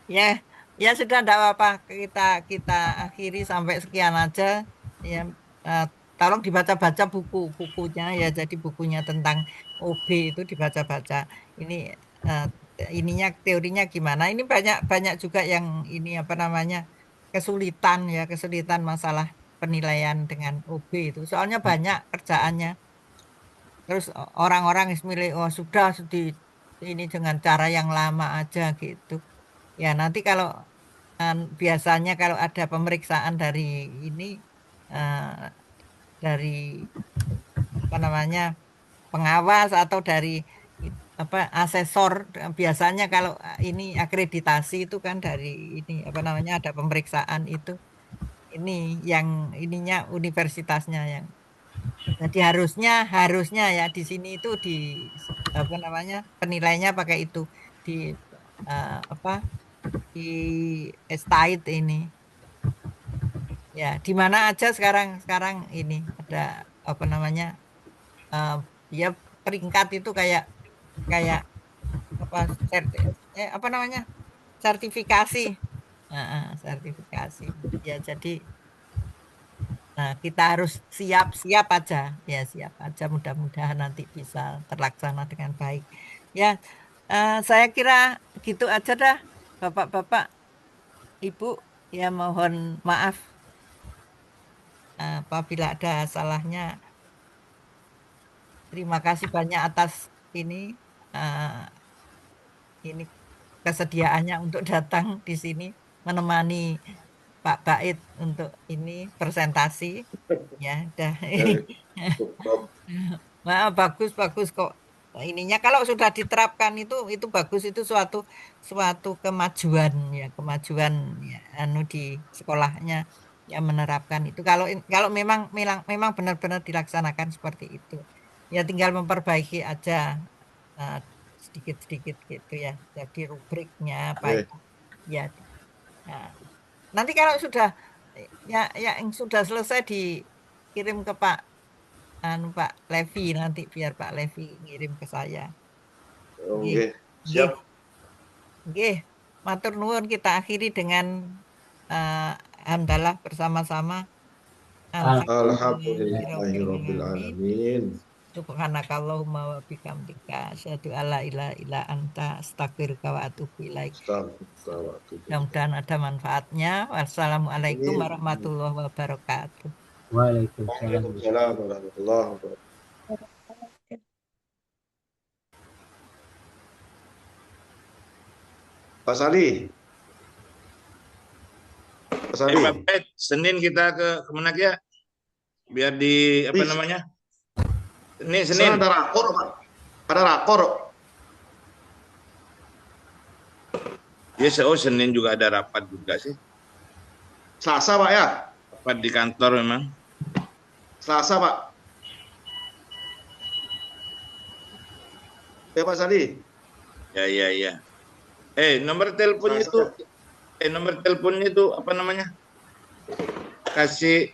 ya ya sudah tidak apa-apa kita kita akhiri sampai sekian aja ya eh, tolong dibaca-baca bukunya ya jadi bukunya tentang OB itu dibaca-baca ini eh, ininya teorinya gimana ini banyak banyak juga yang ini apa namanya kesulitan masalah penilaian dengan OB itu soalnya banyak kerjaannya terus orang-orang milih oh sudah ini dengan cara yang lama aja gitu. Ya, nanti kalau biasanya kalau ada pemeriksaan dari ini eh, dari apa namanya pengawas atau dari apa asesor biasanya kalau ini akreditasi itu kan dari ini apa namanya ada pemeriksaan itu ini yang ininya universitasnya yang jadi harusnya harusnya ya di sini itu di apa namanya penilainya pakai itu di apa di estate ini. Ya, di mana aja sekarang sekarang ini ada apa namanya eh, ya peringkat itu kayak kayak apa apa namanya sertifikasi. Sertifikasi. Ya, jadi kita harus siap-siap aja. Ya, siap aja. Mudah-mudahan nanti bisa terlaksana dengan baik. Ya, saya kira gitu aja dah, Bapak-bapak, Ibu. Ya, mohon maaf apabila ada salahnya. Terima kasih banyak atas ini eh, ini kesediaannya untuk datang di sini menemani Pak Bait untuk ini presentasi ya. Dah. Ya, cukup. Nah, bagus bagus kok. Nah, ininya kalau sudah diterapkan itu bagus itu suatu suatu kemajuan ya kemajuan ya anu di sekolahnya yang menerapkan itu kalau memang memang memang benar-benar dilaksanakan seperti itu ya tinggal memperbaiki aja eh, sedikit-sedikit gitu ya jadi rubriknya apa Oke. itu ya nah, nanti kalau sudah ya ya yang sudah selesai dikirim ke Pak Levi nanti biar Pak Levi ngirim ke saya. Nggih, Oke, nggih, siap. nggih. Matur nuwun kita akhiri dengan eh, hamdalah bersama-sama. Alhamdulillahirabbil Alhamdulillahirobbilalamin. alamin. Subhanakallahumma wa bihamdika asyhadu alla ilaha illa anta astaghfiruka wa atubu ilaik. Astagfirullah. Mudah-mudahan ada manfaatnya. Wassalamualaikum Amin. warahmatullahi wabarakatuh. Waalaikumsalam. Waalaikumsalam warahmatullahi wabarakatuh. Pak Sali, Pak Sali. Pak Bait, Senin kita ke kemana ya? Biar di apa Wih, namanya? Senin, sana Senin. ada rakor, Pak. Ada rakor. Biasa, oh Senin juga ada rapat juga sih. Selasa Pak ya? Rapat di kantor memang. Selasa Pak. Ya Pak Sandi. Ya. Nomor teleponnya Selasa. itu, nomor teleponnya itu apa namanya? Kasih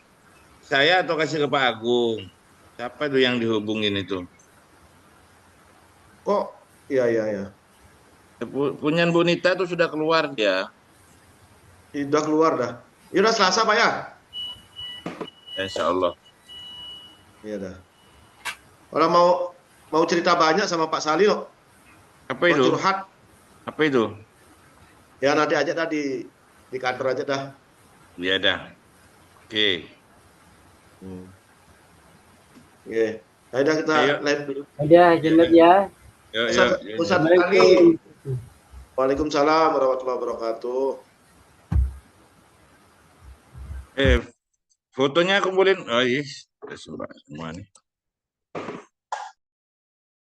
saya atau kasih ke Pak Agung? Siapa tuh yang dihubungin itu? Kok? Iya. Punya Bu Nita tuh sudah keluar dia. Sudah keluar dah. Ya udah Selasa Pak ya? Insya Allah. Iya dah. Kalau mau cerita banyak sama Pak Salih, Apa mau itu? curhat, Apa itu? ya nanti aja dah di kantor aja dah. Ya dah. Oke. Oke. Ya udah kita Ayo. live dulu. Udah, jelas ya. Yuk. Ustaz Ali. Assalamualaikum. Waalaikumsalam warahmatullahi wabarakatuh. Fotonya kumpulin. Oh iya. Semua nih.